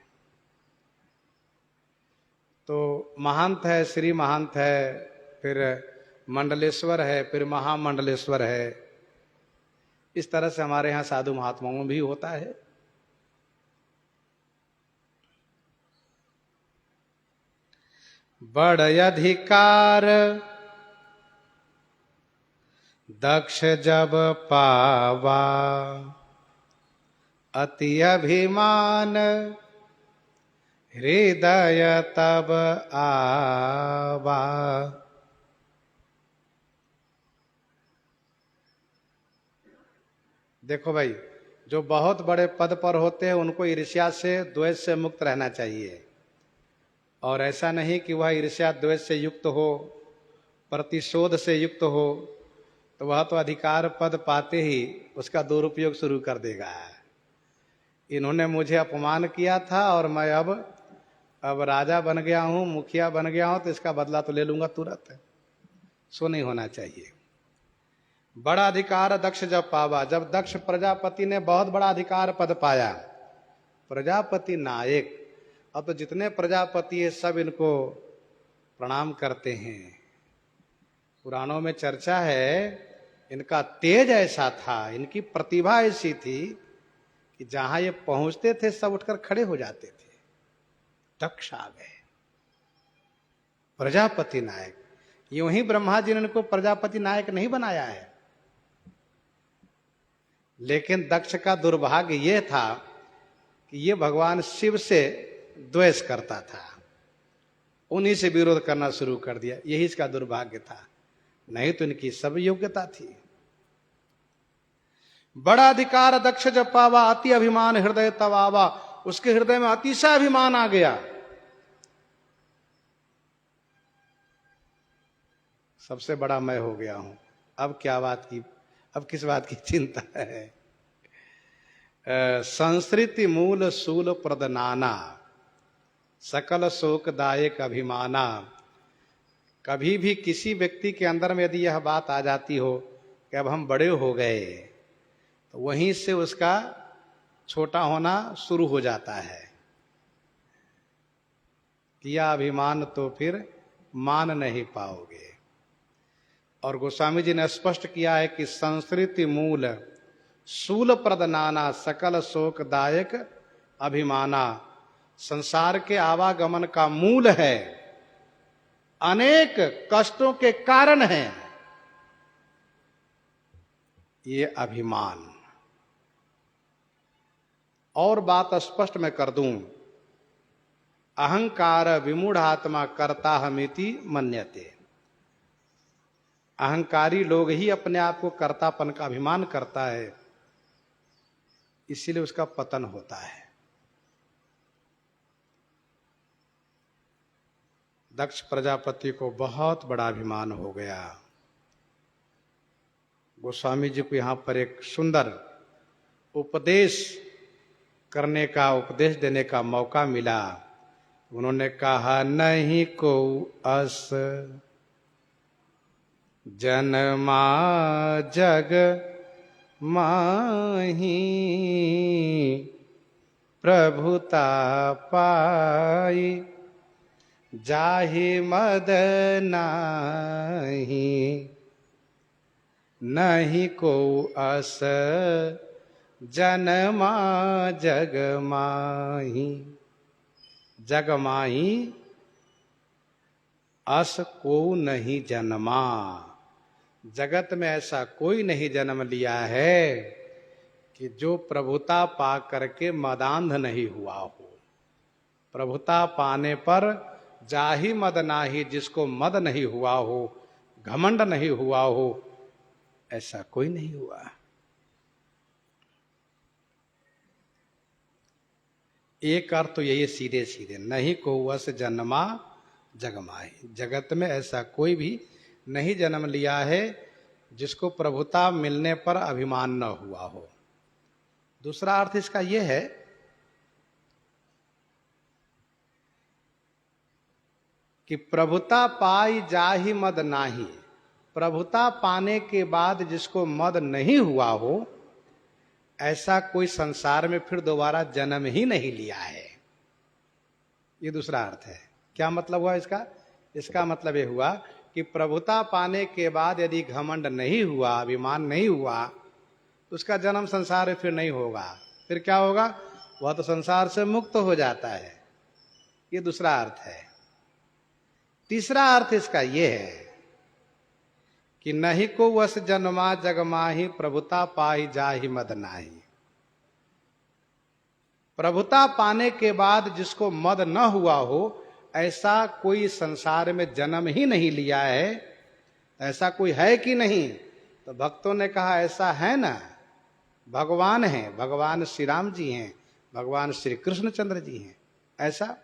तो महंत है, श्री महंत है, फिर मंडलेश्वर है, फिर महामंडलेश्वर है। इस तरह से हमारे यहाँ साधु महात्माओं में भी होता है। बड़ अधिकार दक्ष जब पावा, अति अभिमान हृदय तब आवा। देखो भाई, जो बहुत बड़े पद पर होते हैं उनको ईर्ष्या से, द्वेष से मुक्त रहना चाहिए। और ऐसा नहीं कि वह ईर्ष्या द्वेष से युक्त हो, प्रतिशोध से युक्त हो, तो वह तो अधिकार पद पाते ही उसका दुरुपयोग शुरू कर देगा। इन्होंने मुझे अपमान किया था और मैं अब राजा बन गया हूं, मुखिया बन गया हूं, तो इसका बदला तो ले लूंगा तुरंत। सो नहीं होना चाहिए। बड़ा अधिकार दक्ष जब पावा, जब दक्ष प्रजापति ने बहुत बड़ा अधिकार पद पाया, प्रजापति नायक, अब तो जितने प्रजापति है सब इनको प्रणाम करते हैं। पुराणों में चर्चा है, इनका तेज ऐसा था, इनकी प्रतिभा ऐसी थी कि जहां ये पहुंचते थे सब उठकर खड़े हो जाते थे। दक्ष आ गए, प्रजापति नायक। यूं ही ब्रह्मा जी ने इनको प्रजापति नायक नहीं बनाया है, लेकिन दक्ष का दुर्भाग्य यह था कि ये भगवान शिव से द्वेष करता था, उन्हीं से विरोध करना शुरू कर दिया। यही इसका दुर्भाग्य था, नहीं तो इनकी सब योग्यता थी। बड़ा अधिकार दक्ष जब पावा, अति अभिमान हृदय तब आवा। उसके हृदय में अतिशय अभिमान आ गया। सबसे बड़ा मैं हो गया हूं, अब क्या बात की, अब किस बात की चिंता है। संस्कृति मूल सूल प्रदनाना, सकल शोकदायक अभिमाना। कभी भी किसी व्यक्ति के अंदर में यदि यह बात आ जाती हो कि अब हम बड़े हो गए, तो वहीं से उसका छोटा होना शुरू हो जाता है। किया अभिमान तो फिर मान नहीं पाओगे। और गोस्वामी जी ने स्पष्ट किया है कि संस्कृति मूल शूल प्रदनाना, सकल शोकदायक अभिमाना। संसार के आवागमन का मूल है, अनेक कष्टों के कारण है ये अभिमान। और बात स्पष्ट मैं कर दूं, अहंकार विमूढ़ात्मा कर्ता हमिति मन्यते। अहंकारी लोग ही अपने आप को कर्तापन का अभिमान करता है, इसीलिए उसका पतन होता है। दक्ष प्रजापति को बहुत बड़ा अभिमान हो गया। गोस्वामी जी को यहां पर एक सुंदर उपदेश करने का, उपदेश देने का मौका मिला। उन्होंने कहा, नहीं को अस जन्मा जग माही प्रभुता पाई जाहि मद नाही नहीं को अस जन्मा जग माही। जग माही अस को नहीं जन्मा, जगत में ऐसा कोई नहीं जन्म लिया है कि जो प्रभुता पा करके मदांध नहीं हुआ हो। प्रभुता पाने पर जाहि मद नाही, जिसको मद नहीं हुआ हो, घमंड नहीं हुआ हो, ऐसा कोई नहीं हुआ। एक अर्थ तो यही सीधे सीधे, नहीं को वस जन्मा जगमाही। जगत में ऐसा कोई भी नहीं जन्म लिया है जिसको प्रभुता मिलने पर अभिमान न हुआ हो। दूसरा अर्थ इसका यह है कि प्रभुता पाई जाहि मद नाही। प्रभुता पाने के बाद जिसको मद नहीं हुआ हो, ऐसा कोई संसार में फिर दोबारा जन्म ही नहीं लिया है। ये दूसरा अर्थ है। क्या मतलब हुआ इसका? इसका मतलब ये हुआ कि प्रभुता पाने के बाद यदि घमंड नहीं हुआ, अभिमान नहीं हुआ, तो उसका जन्म संसार में फिर नहीं होगा। फिर क्या होगा? वह तो संसार से मुक्त हो जाता है। ये दूसरा अर्थ है। तीसरा अर्थ इसका यह है कि नहीं को वस जन्मा जग माही प्रभुता पाई जाहि मद नाही। प्रभुता पाने के बाद जिसको मद न हुआ हो, ऐसा कोई संसार में जन्म ही नहीं लिया है। ऐसा कोई है कि नहीं? तो भक्तों ने कहा ऐसा है ना, भगवान है, भगवान श्री राम जी हैं, भगवान श्री कृष्णचंद्र जी हैं। ऐसा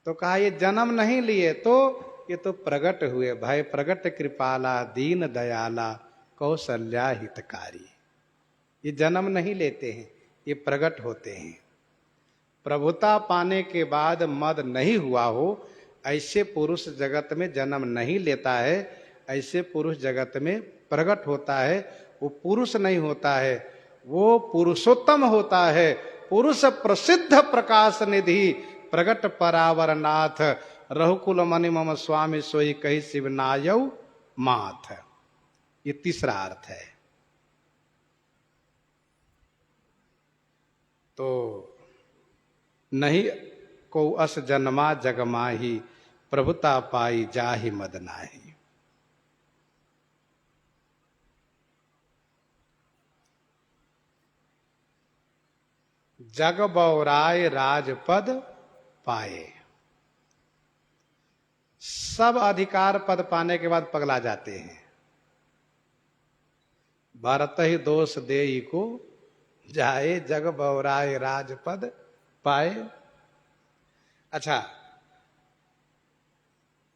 तो कहा ये जन्म नहीं लिए, तो ये तो प्रगट हुए, भय प्रगट कृपाला दीन दयाला कौशल्या हितकारी। ये जन्म नहीं लेते हैं, ये प्रगट होते हैं। प्रभुता पाने के बाद मद नहीं हुआ हो, ऐसे पुरुष जगत में जन्म नहीं लेता है। ऐसे पुरुष जगत में प्रगट होता है। वो पुरुष नहीं होता है, वो पुरुषोत्तम होता है। पुरुष प्रसिद्ध प्रकाश निधि प्रगट परावर नाथ रघुकुल मणि मम स्वामी सोई कही शिव नायौ माथ। ये तीसरा अर्थ है। तो नहीं को अस जन्मा जग माही प्रभुता पाई जाहि मद नाही। जग बौराय राजपद पाए। सब अधिकार पद पाने के बाद पगला जाते हैं। भरत ही दोष देई को जाए जग बौराय राजपद पाए। अच्छा,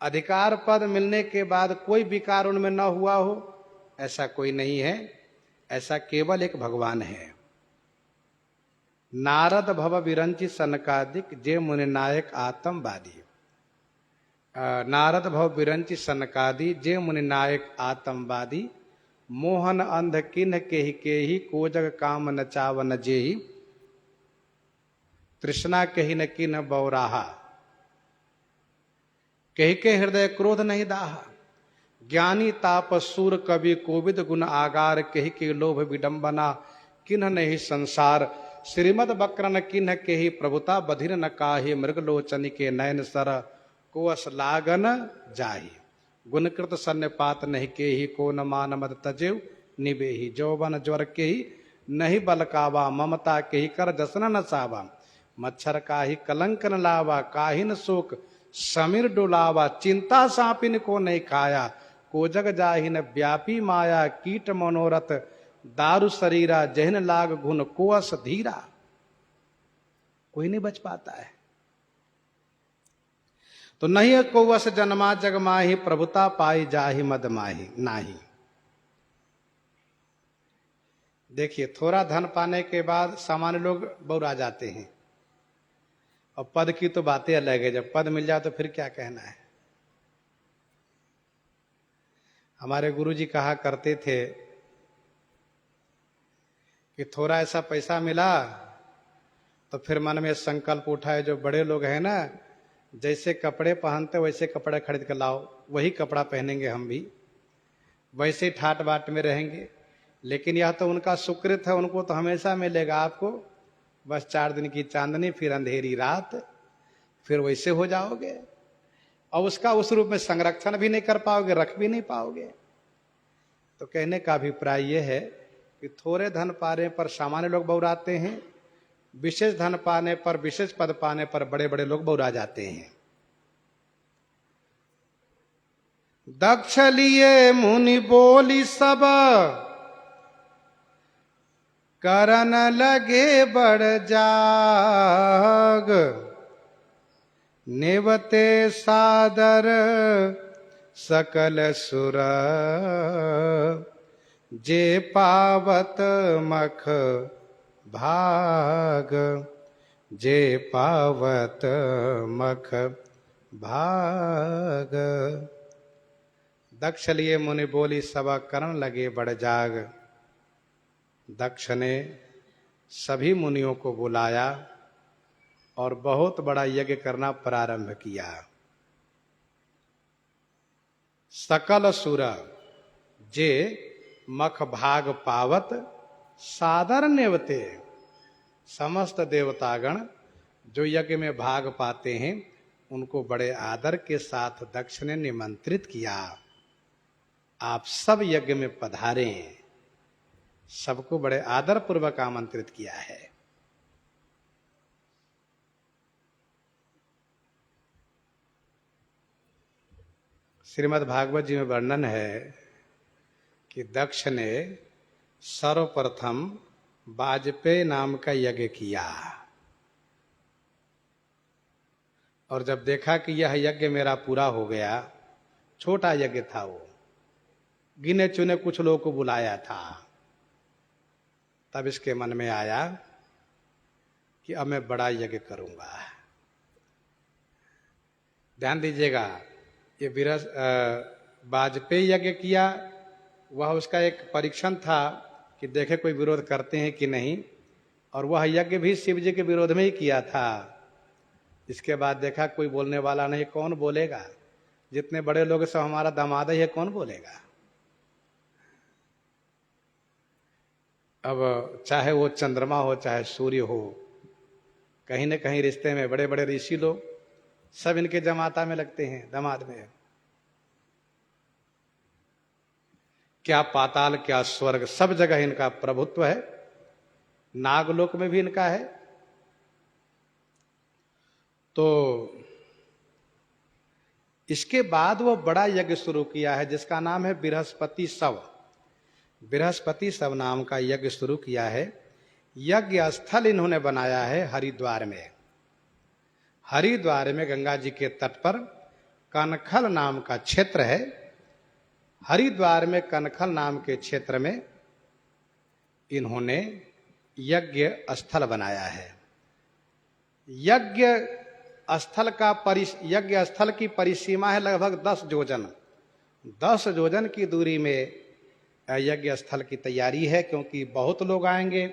अधिकार पद मिलने के बाद कोई विकार उनमें न हुआ हो, ऐसा कोई नहीं है। ऐसा केवल एक भगवान है। नारद भव विरंचि सनकादिक जे मुनि नायक आत्मवादी। नारद भव विरंचि सनकादि जे मुनि नायक आत्मवादी। मोहन अंध किन्ह केहि को जग काम न चावन जेहि। तृष्णा कही न किन्ह बौराहा कही के हृदय क्रोध नहीं दाहा। ज्ञानी तापस सूर कवि कोविद गुण आगार कही के लोभ विडंबना किन्ह नहीं संसार। श्रीमद बक्रन किन्ह केहि प्रभुता बधिर न काहे। मृगलोचन के नयन सर कोअस लागन जाहि। गुणकृत सन्यपात नहीं केहि को न मान मद तजेव निबेहि। जौवन ज्वर केहि नहीं बलकावा ममता केहि कर जसन न सावा। मच्छर काहि कलंक न लावा काहिन शोक समीर डुलावा। चिंता सापिन को नहीं खाया को जग जाहिन व्यापी माया। कीट मनोरथ दारु शरीरा जहन लाग गुण कोअस धीरा। कोई नहीं बच पाता है। तो नहीं कोवस जन्मा जग माही प्रभुता पाई जाहि मद माही नाही। देखिए, थोड़ा धन पाने के बाद सामान्य लोग बौरा जाते हैं। और पद की तो बातें अलग है। जब पद मिल जाए तो फिर क्या कहना है। हमारे गुरुजी कहा करते थे कि थोड़ा ऐसा पैसा मिला तो फिर मन में संकल्प उठाए, जो बड़े लोग हैं ना, जैसे कपड़े पहनते वैसे कपड़े खरीद कर लाओ, वही कपड़ा पहनेंगे हम भी, वैसे ही ठाट बाट में रहेंगे। लेकिन यह तो उनका सुकृत है, उनको तो हमेशा मिलेगा, आपको बस 4 दिन की चांदनी, फिर अंधेरी रात, फिर वैसे हो जाओगे और उसका उस रूप में संरक्षण भी नहीं कर पाओगे, रख भी नहीं पाओगे। तो कहने का अभिप्राय यह है कि थोड़े धन पाने पर सामान्य लोग बौराते हैं, विशेष धन पाने पर, विशेष पद पाने पर बड़े बड़े लोग बौरा जाते हैं। दक्ष लिए मुनि बोली सब, करन लगे बड़ जाग, नेवते सादर सकल सुर, जे पावत मख भाग, जे पावत मख भाग। दक्ष लिए मुनि बोली सब, करन लगे बड़ जाग। दक्ष ने सभी मुनियों को बुलाया और बहुत बड़ा यज्ञ करना प्रारंभ किया। सकल सुर जे मख भाग पावत, सादर नेवते, समस्त देवतागण जो यज्ञ में भाग पाते हैं उनको बड़े आदर के साथ दक्ष ने निमंत्रित किया, आप सब यज्ञ में पधारें। सबको बड़े आदर पूर्वक आमंत्रित किया है। श्रीमद् भागवत जी में वर्णन है कि दक्ष ने सर्वप्रथम वाजपेयी नाम का यज्ञ किया और जब देखा कि यह यज्ञ मेरा पूरा हो गया, छोटा यज्ञ था, वो गिने चुने कुछ लोगों को बुलाया था, तब इसके मन में आया कि अब मैं बड़ा यज्ञ करूंगा। ध्यान दीजिएगा, ये वाजपेयी यज्ञ किया, वह उसका एक परीक्षण था कि देखे कोई विरोध करते हैं कि नहीं, और वह यज्ञ भी शिव जी के विरोध में ही किया था। इसके बाद देखा कोई बोलने वाला नहीं, कौन बोलेगा, जितने बड़े लोग सब हमारा दामाद ही है, कौन बोलेगा। अब चाहे वो चंद्रमा हो चाहे सूर्य हो, कहीं न कहीं रिश्ते में बड़े बड़े ऋषि लोग सब इनके जमाता में लगते हैं, दामाद में। क्या पाताल क्या स्वर्ग, सब जगह इनका प्रभुत्व है, नागलोक में भी इनका है। तो इसके बाद वो बड़ा यज्ञ शुरू किया है जिसका नाम है बृहस्पति शव। बृहस्पति शव नाम का यज्ञ शुरू किया है। यज्ञ स्थल इन्होंने बनाया है हरिद्वार में। हरिद्वार में गंगा जी के तट पर कनखल नाम का क्षेत्र है। हरिद्वार में कनखल नाम के क्षेत्र में इन्होंने यज्ञ स्थल बनाया है। यज्ञ स्थल की परिसीमा है लगभग 10 योजन। 10 योजन की दूरी में यज्ञ स्थल की तैयारी है, क्योंकि बहुत लोग आएंगे,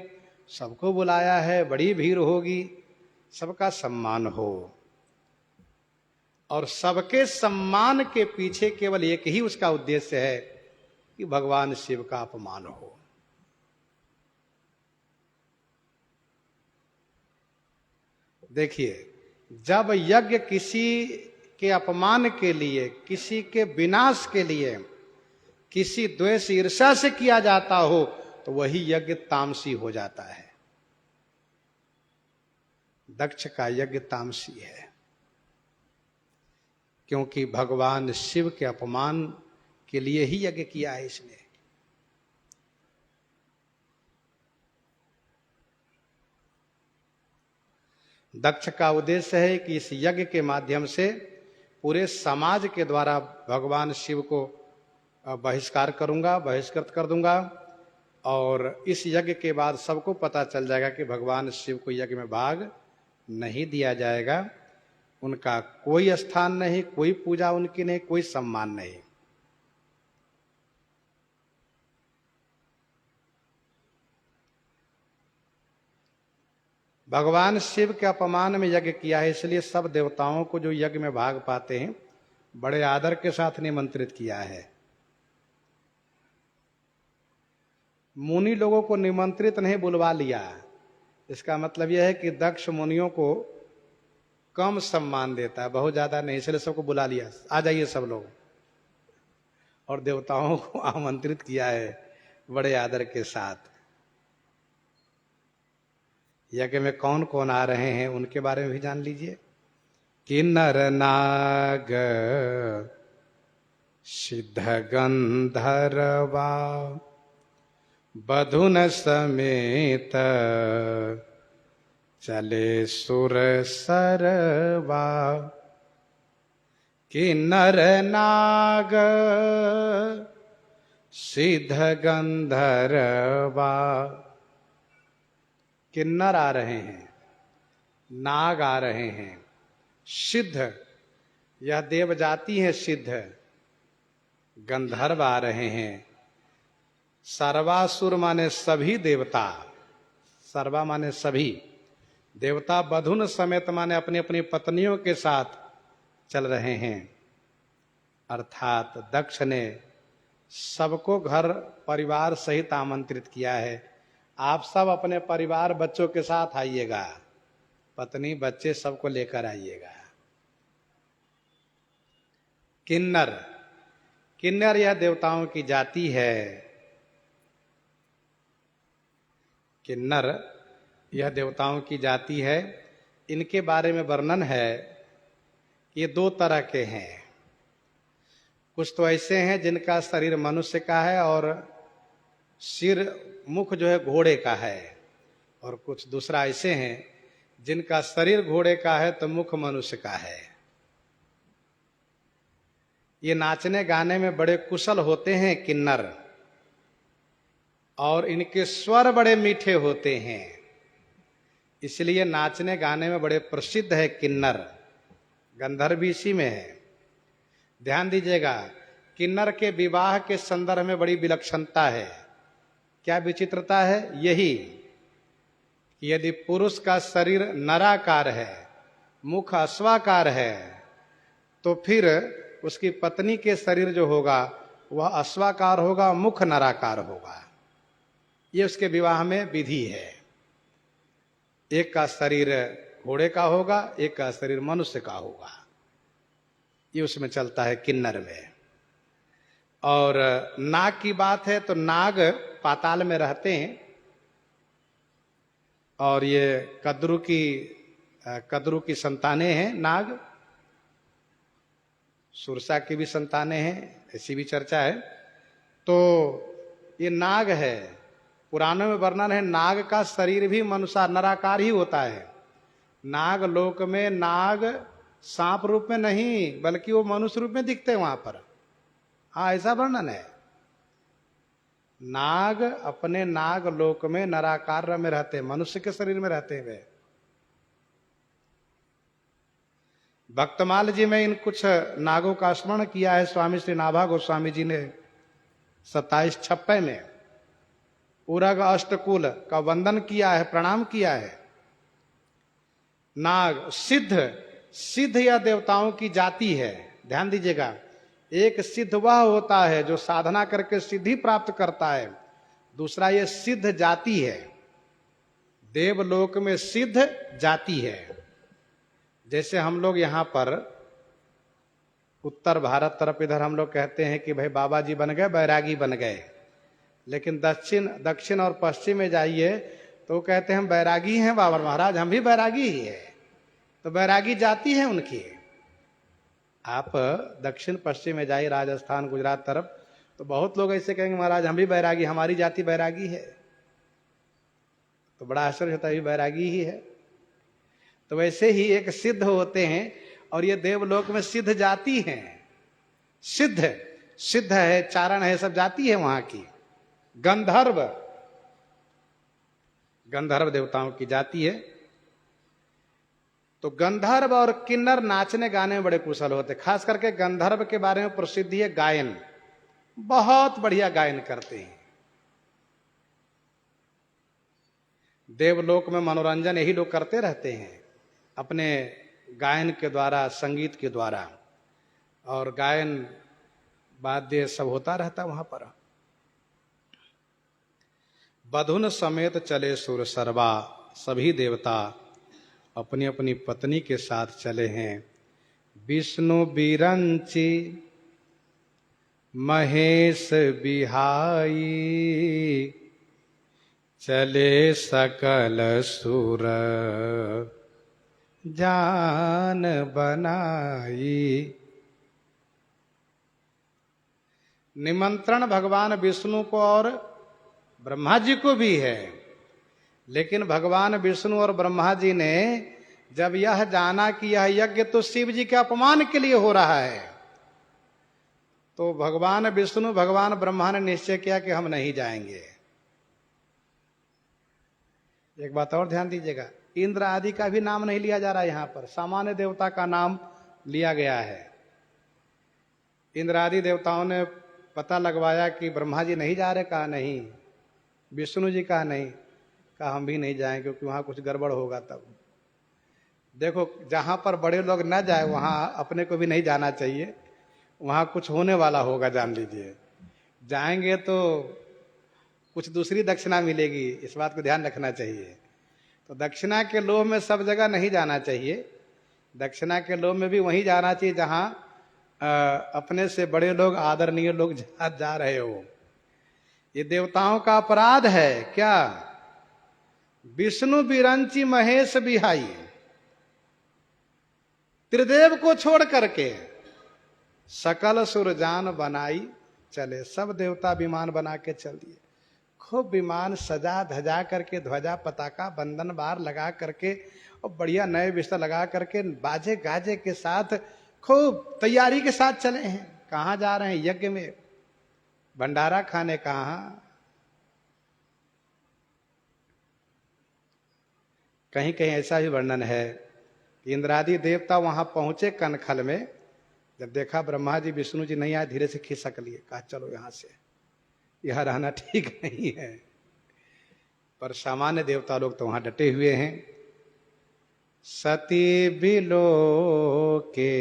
सबको बुलाया है, बड़ी भीड़ होगी, सबका सम्मान हो। और सबके सम्मान के पीछे केवल एक ही उसका उद्देश्य है कि भगवान शिव का अपमान हो। देखिए, जब यज्ञ किसी के अपमान के लिए, किसी के विनाश के लिए, किसी द्वेष ईर्ष्या से किया जाता हो, तो वही यज्ञ तामसी हो जाता है। दक्ष का यज्ञ तामसी है, क्योंकि भगवान शिव के अपमान के लिए ही यज्ञ किया है इसने। दक्ष का उद्देश्य है कि इस यज्ञ के माध्यम से पूरे समाज के द्वारा भगवान शिव को बहिष्कार करूंगा, बहिष्कृत कर दूंगा, और इस यज्ञ के बाद सबको पता चल जाएगा कि भगवान शिव को यज्ञ में भाग नहीं दिया जाएगा, उनका कोई स्थान नहीं, कोई पूजा उनकी नहीं, कोई सम्मान नहीं। भगवान शिव के अपमान में यज्ञ किया है, इसलिए सब देवताओं को जो यज्ञ में भाग पाते हैं बड़े आदर के साथ निमंत्रित किया है। मुनि लोगों को निमंत्रित नहीं बुलवा लिया, इसका मतलब यह है कि दक्ष मुनियों को कम सम्मान देता है, बहुत ज्यादा नहीं, इसलिए सबको बुला लिया, आ जाइए सब लोग। और देवताओं को आमंत्रित किया है बड़े आदर के साथ। यज्ञ में कौन कौन आ रहे हैं उनके बारे में भी जान लीजिए। किन्नर नाग सिद्ध गंधर्वा बधुन समेत चले सुर सरवा। किन्नर नाग सिद्ध गंधर्वा, किन्नर आ रहे हैं, नाग आ रहे हैं, सिद्ध यह देव जाति है, सिद्ध गंधर्व आ रहे हैं। सर्वासुर माने सभी देवता, सर्वा माने सभी देवता, बधुन समेत माने अपनी अपनी पत्नियों के साथ चल रहे हैं। अर्थात दक्ष ने सबको घर परिवार सहित आमंत्रित किया है। आप सब अपने परिवार बच्चों के साथ आइएगा, पत्नी बच्चे सबको लेकर आइएगा। किन्नर, किन्नर यह देवताओं की जाति है। किन्नर यह देवताओं की जाति है। इनके बारे में वर्णन है, ये दो तरह के हैं। कुछ तो ऐसे हैं जिनका शरीर मनुष्य का है और सिर मुख जो है घोड़े का है, और कुछ दूसरा ऐसे हैं जिनका शरीर घोड़े का है तो मुख मनुष्य का है। ये नाचने गाने में बड़े कुशल होते हैं किन्नर, और इनके स्वर बड़े मीठे होते हैं, इसलिए नाचने गाने में बड़े प्रसिद्ध है किन्नर। गंधर्व भी इसी में है। ध्यान दीजिएगा, किन्नर के विवाह के संदर्भ में बड़ी विलक्षणता है। क्या विचित्रता है? यही कि यदि पुरुष का शरीर नराकार है, मुख अश्वाकार है, तो फिर उसकी पत्नी के शरीर जो होगा वह अश्वाकार होगा, मुख नराकार होगा। ये उसके विवाह में विधि है। एक का शरीर घोड़े का होगा, एक का शरीर मनुष्य का होगा। ये उसमें चलता है किन्नर में। और नाग की बात है तो नाग पाताल में रहते हैं, और ये कद्रु की संतानें हैं नाग, सुरसा की भी संतानें हैं, ऐसी भी चर्चा है। तो ये नाग है। पुराणों में वर्णन है नाग का शरीर भी मनुष्य नराकार ही होता है। नाग लोक में नाग सांप रूप में नहीं बल्कि वो मनुष्य रूप में दिखते हैं वहां पर। हाँ, ऐसा वर्णन है। नाग अपने नाग लोक में नराकार में रहते हैं, मनुष्य के शरीर में रहते हैं वे। भक्तमाल जी में इन कुछ नागों का स्मरण किया है स्वामी श्री नाभा गोस्वामी जी ने 2756 में। उरग अष्टकुल का वंदन किया है, प्रणाम किया है। नाग सिद्ध, सिद्ध या देवताओं की जाति है। ध्यान दीजिएगा, एक सिद्ध वह होता है जो साधना करके सिद्धि प्राप्त करता है, दूसरा ये सिद्ध जाति है। देवलोक में सिद्ध जाति है। जैसे हम लोग यहां पर उत्तर भारत तरफ इधर हम लोग कहते हैं कि भाई बाबा जी बन गए, बैरागी बन गए, लेकिन दक्षिण और पश्चिम में जाइए तो कहते हैं हम बैरागी हैं बाबा महाराज, हम भी बैरागी ही है। तो बैरागी जाति है उनकी। आप दक्षिण पश्चिम में जाइए, राजस्थान गुजरात तरफ, तो बहुत लोग ऐसे कहेंगे महाराज हम भी बैरागी, हमारी जाति बैरागी है। तो बड़ा आश्चर्य होता है, भी बैरागी ही है। तो वैसे ही एक सिद्ध होते हैं, और ये देवलोक में सिद्ध जाति है। सिद्ध, सिद्ध है, चारण है, सब जाति है वहां की। गंधर्व, गंधर्व देवताओं की जाति है। तो गंधर्व और किन्नर नाचने गाने में बड़े कुशल होते। खास करके गंधर्व के बारे में प्रसिद्धि है गायन, बहुत बढ़िया गायन करते हैं। देवलोक में मनोरंजन यही लोग करते रहते हैं अपने गायन के द्वारा, संगीत के द्वारा, और गायन वाद्य सब होता रहता वहां पर। बधुन समेत चले सुर सर्वा, सभी देवता अपनी अपनी पत्नी के साथ चले हैं। विष्णु बिरंची महेश बिहाई, चले सकल सुर जान बनाई। निमंत्रण भगवान विष्णु को और ब्रह्मा जी को भी है, लेकिन भगवान विष्णु और ब्रह्मा जी ने जब यह जाना कि यह यज्ञ तो शिव जी के अपमान के लिए हो रहा है, तो भगवान विष्णु भगवान ब्रह्मा ने निश्चय किया कि हम नहीं जाएंगे। एक बात और ध्यान दीजिएगा, इंद्र आदि का भी नाम नहीं लिया जा रहा है यहां पर, सामान्य देवता का नाम लिया गया है। इंद्र आदि देवताओं ने पता लगवाया कि ब्रह्मा जी नहीं जा रहे, कहा नहीं। विष्णु जी कहा नहीं, कहा हम भी नहीं जाएं क्योंकि वहां कुछ गड़बड़ होगा। तब देखो, जहां पर बड़े लोग न जाए वहां अपने को भी नहीं जाना चाहिए, वहां कुछ होने वाला होगा, जान लीजिए। जाएंगे तो कुछ दूसरी दक्षिणा मिलेगी, इस बात को ध्यान रखना चाहिए। तो दक्षिणा के लोभ में सब जगह नहीं जाना चाहिए, दक्षिणा के लोभ में भी वहीं जाना चाहिए जहां अपने से बड़े लोग, आदरणीय लोग जा रहे हो। ये देवताओं का अपराध है क्या? विष्णु बिरंची महेश बिहाई, त्रिदेव को छोड़ करके सकल सुरजान बनाई चले। सब देवता विमान बना के चल दिए, खूब विमान सजा धजा करके, ध्वजा पताका बंधन बार लगा करके और बढ़िया नए बिस्तर लगा करके बाजे गाजे के साथ खूब तैयारी के साथ चले हैं। कहां जा रहे हैं? यज्ञ में, भंडारा खाने। कहां? कहीं कहीं ऐसा भी वर्णन है कि इंद्रादि देवता वहां पहुंचे कनखल में, जब देखा ब्रह्मा जी विष्णु जी नहीं आए, धीरे से खिसक लिए, कहा चलो यहां से, यह रहना ठीक नहीं है। पर सामान्य देवता लोग तो वहां डटे हुए हैं। सती बिलो के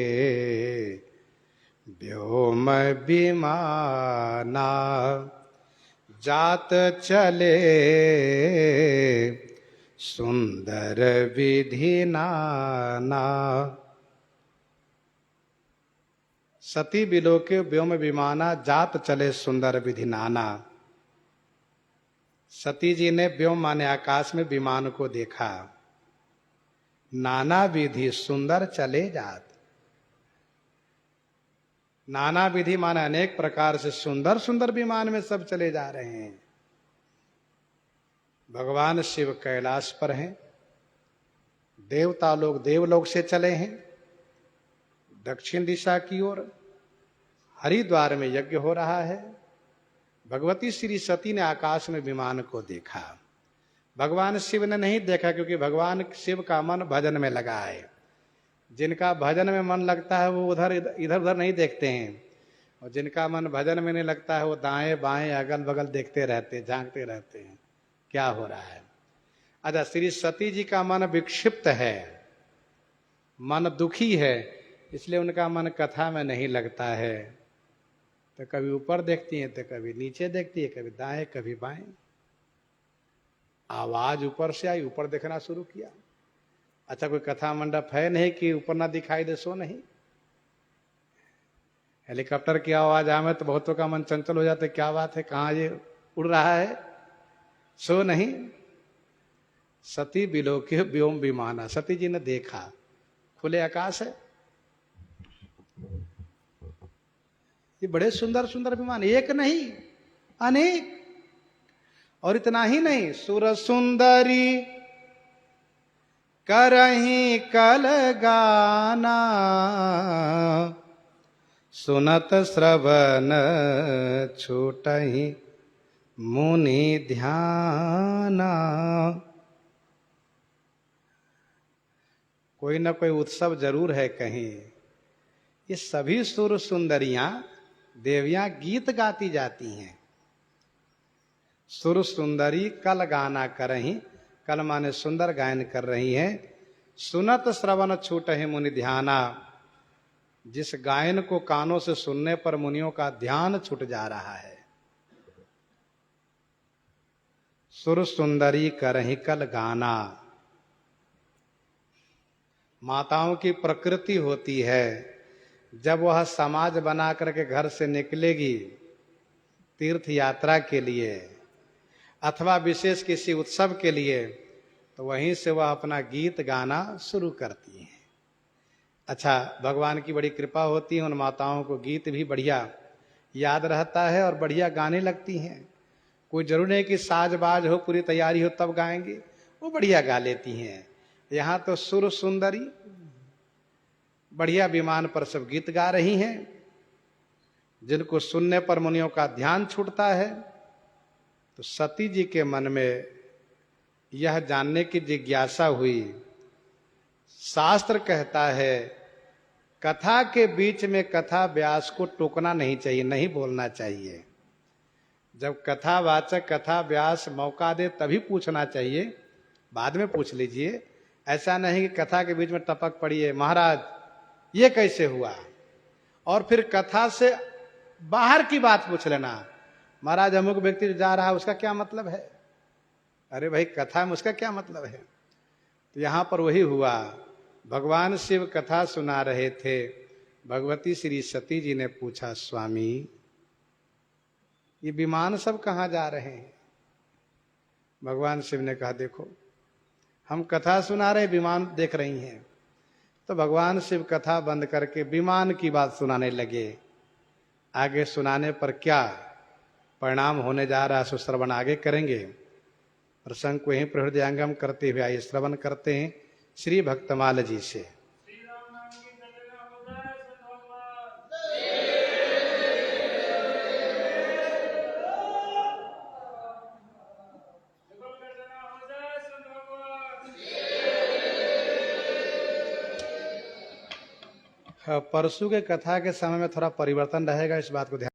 व्योम विमाना, जात चले सुंदर विधि नाना। सती बिलो के व्योम विमाना, जात चले सुंदर विधि नाना। सती जी ने व्योम माने आकाश में विमान को देखा, नाना विधि सुंदर चले जात। नाना विधि माने अनेक प्रकार से सुंदर सुंदर विमान में सब चले जा रहे हैं। भगवान शिव कैलाश पर हैं, देवता लोग देवलोक से चले हैं दक्षिण दिशा की ओर। हरिद्वार में यज्ञ हो रहा है। भगवती श्री सती ने आकाश में विमान को देखा, भगवान शिव ने नहीं देखा, क्योंकि भगवान शिव का मन भजन में लगा है। जिनका भजन में मन लगता है वो उधर इधर उधर नहीं देखते हैं, और जिनका मन भजन में नहीं लगता है वो दाएं बाएं अगल बगल देखते रहते, झांकते रहते हैं क्या हो रहा है। अच्छा, श्री सती जी का मन विक्षिप्त है, मन दुखी है, इसलिए उनका मन कथा में नहीं लगता है। तो कभी ऊपर देखती हैं, तो कभी नीचे देखती है, कभी दाएं कभी बाएं। आवाज ऊपर से आई, ऊपर देखना शुरू किया। अच्छा, कोई कथा मंडप है नहीं कि ऊपर ना दिखाई दे, सो नहीं। हेलीकॉप्टर की आवाज आवे तो बहुतों का मन चंचल हो जाता है, क्या बात है, कहाँ ये उड़ रहा है, सो नहीं। सती बिलो के व्योम विमाना, सती जी ने देखा खुले आकाश है, ये बड़े सुंदर सुंदर विमान, एक नहीं अनेक। और इतना ही नहीं, सुर सुंदरी करही कल गाना, सुनत श्रवण छूटही मुनि ध्याना। कोई ना कोई उत्सव जरूर है कहीं। ये सभी सुर सुंदरियां देवियां गीत गाती जाती हैं। सुर सुंदरी कल गाना करही कल माने सुंदर गायन कर रही हैं। सुनत श्रवण छूटहि मुनि ध्याना, जिस गायन को कानों से सुनने पर मुनियों का ध्यान छूट जा रहा है। सुर सुंदरी करहि कल गाना, माताओं की प्रकृति होती है, जब वह समाज बना करके घर से निकलेगी तीर्थ यात्रा के लिए अथवा विशेष किसी उत्सव के लिए, तो वहीं से वह अपना गीत गाना शुरू करती हैं। अच्छा, भगवान की बड़ी कृपा होती है, उन माताओं को गीत भी बढ़िया याद रहता है और बढ़िया गाने लगती हैं। कोई जरूर नहीं कि साज बाज हो, पूरी तैयारी हो तब गाएंगी, वो बढ़िया गा लेती हैं। यहाँ तो सुर सुंदरी बढ़िया विमान पर सब गीत गा रही हैं, जिनको सुनने पर मुनियों का ध्यान छूटता है। तो सती जी के मन में यह जानने की जिज्ञासा हुई। शास्त्र कहता है कथा के बीच में कथा व्यास को टोकना नहीं चाहिए, नहीं बोलना चाहिए। जब कथावाचक कथा व्यास मौका दे तभी पूछना चाहिए, बाद में पूछ लीजिए। ऐसा नहीं कि कथा के बीच में टपक पड़िए, महाराज ये कैसे हुआ, और फिर कथा से बाहर की बात पूछ लेना। महाराज अमुक व्यक्ति जा रहा है, उसका क्या मतलब है? अरे भाई, कथा में उसका क्या मतलब है? तो यहां पर वही हुआ। भगवान शिव कथा सुना रहे थे, भगवती श्री सती जी ने पूछा, स्वामी ये विमान सब कहां जा रहे हैं? भगवान शिव ने कहा, देखो हम कथा सुना रहे, विमान देख रही हैं। तो भगवान शिव कथा बंद करके विमान की बात सुनाने लगे। आगे सुनाने पर क्या परिणाम होने जा रहा है, सो श्रवण आगे करेंगे। प्रसंग को यहीं हृदयंगम करते हुए आइए श्रवण करते हैं श्री भक्तमाल जी से। परसों के कथा के समय में थोड़ा परिवर्तन रहेगा, इस बात को ध्यान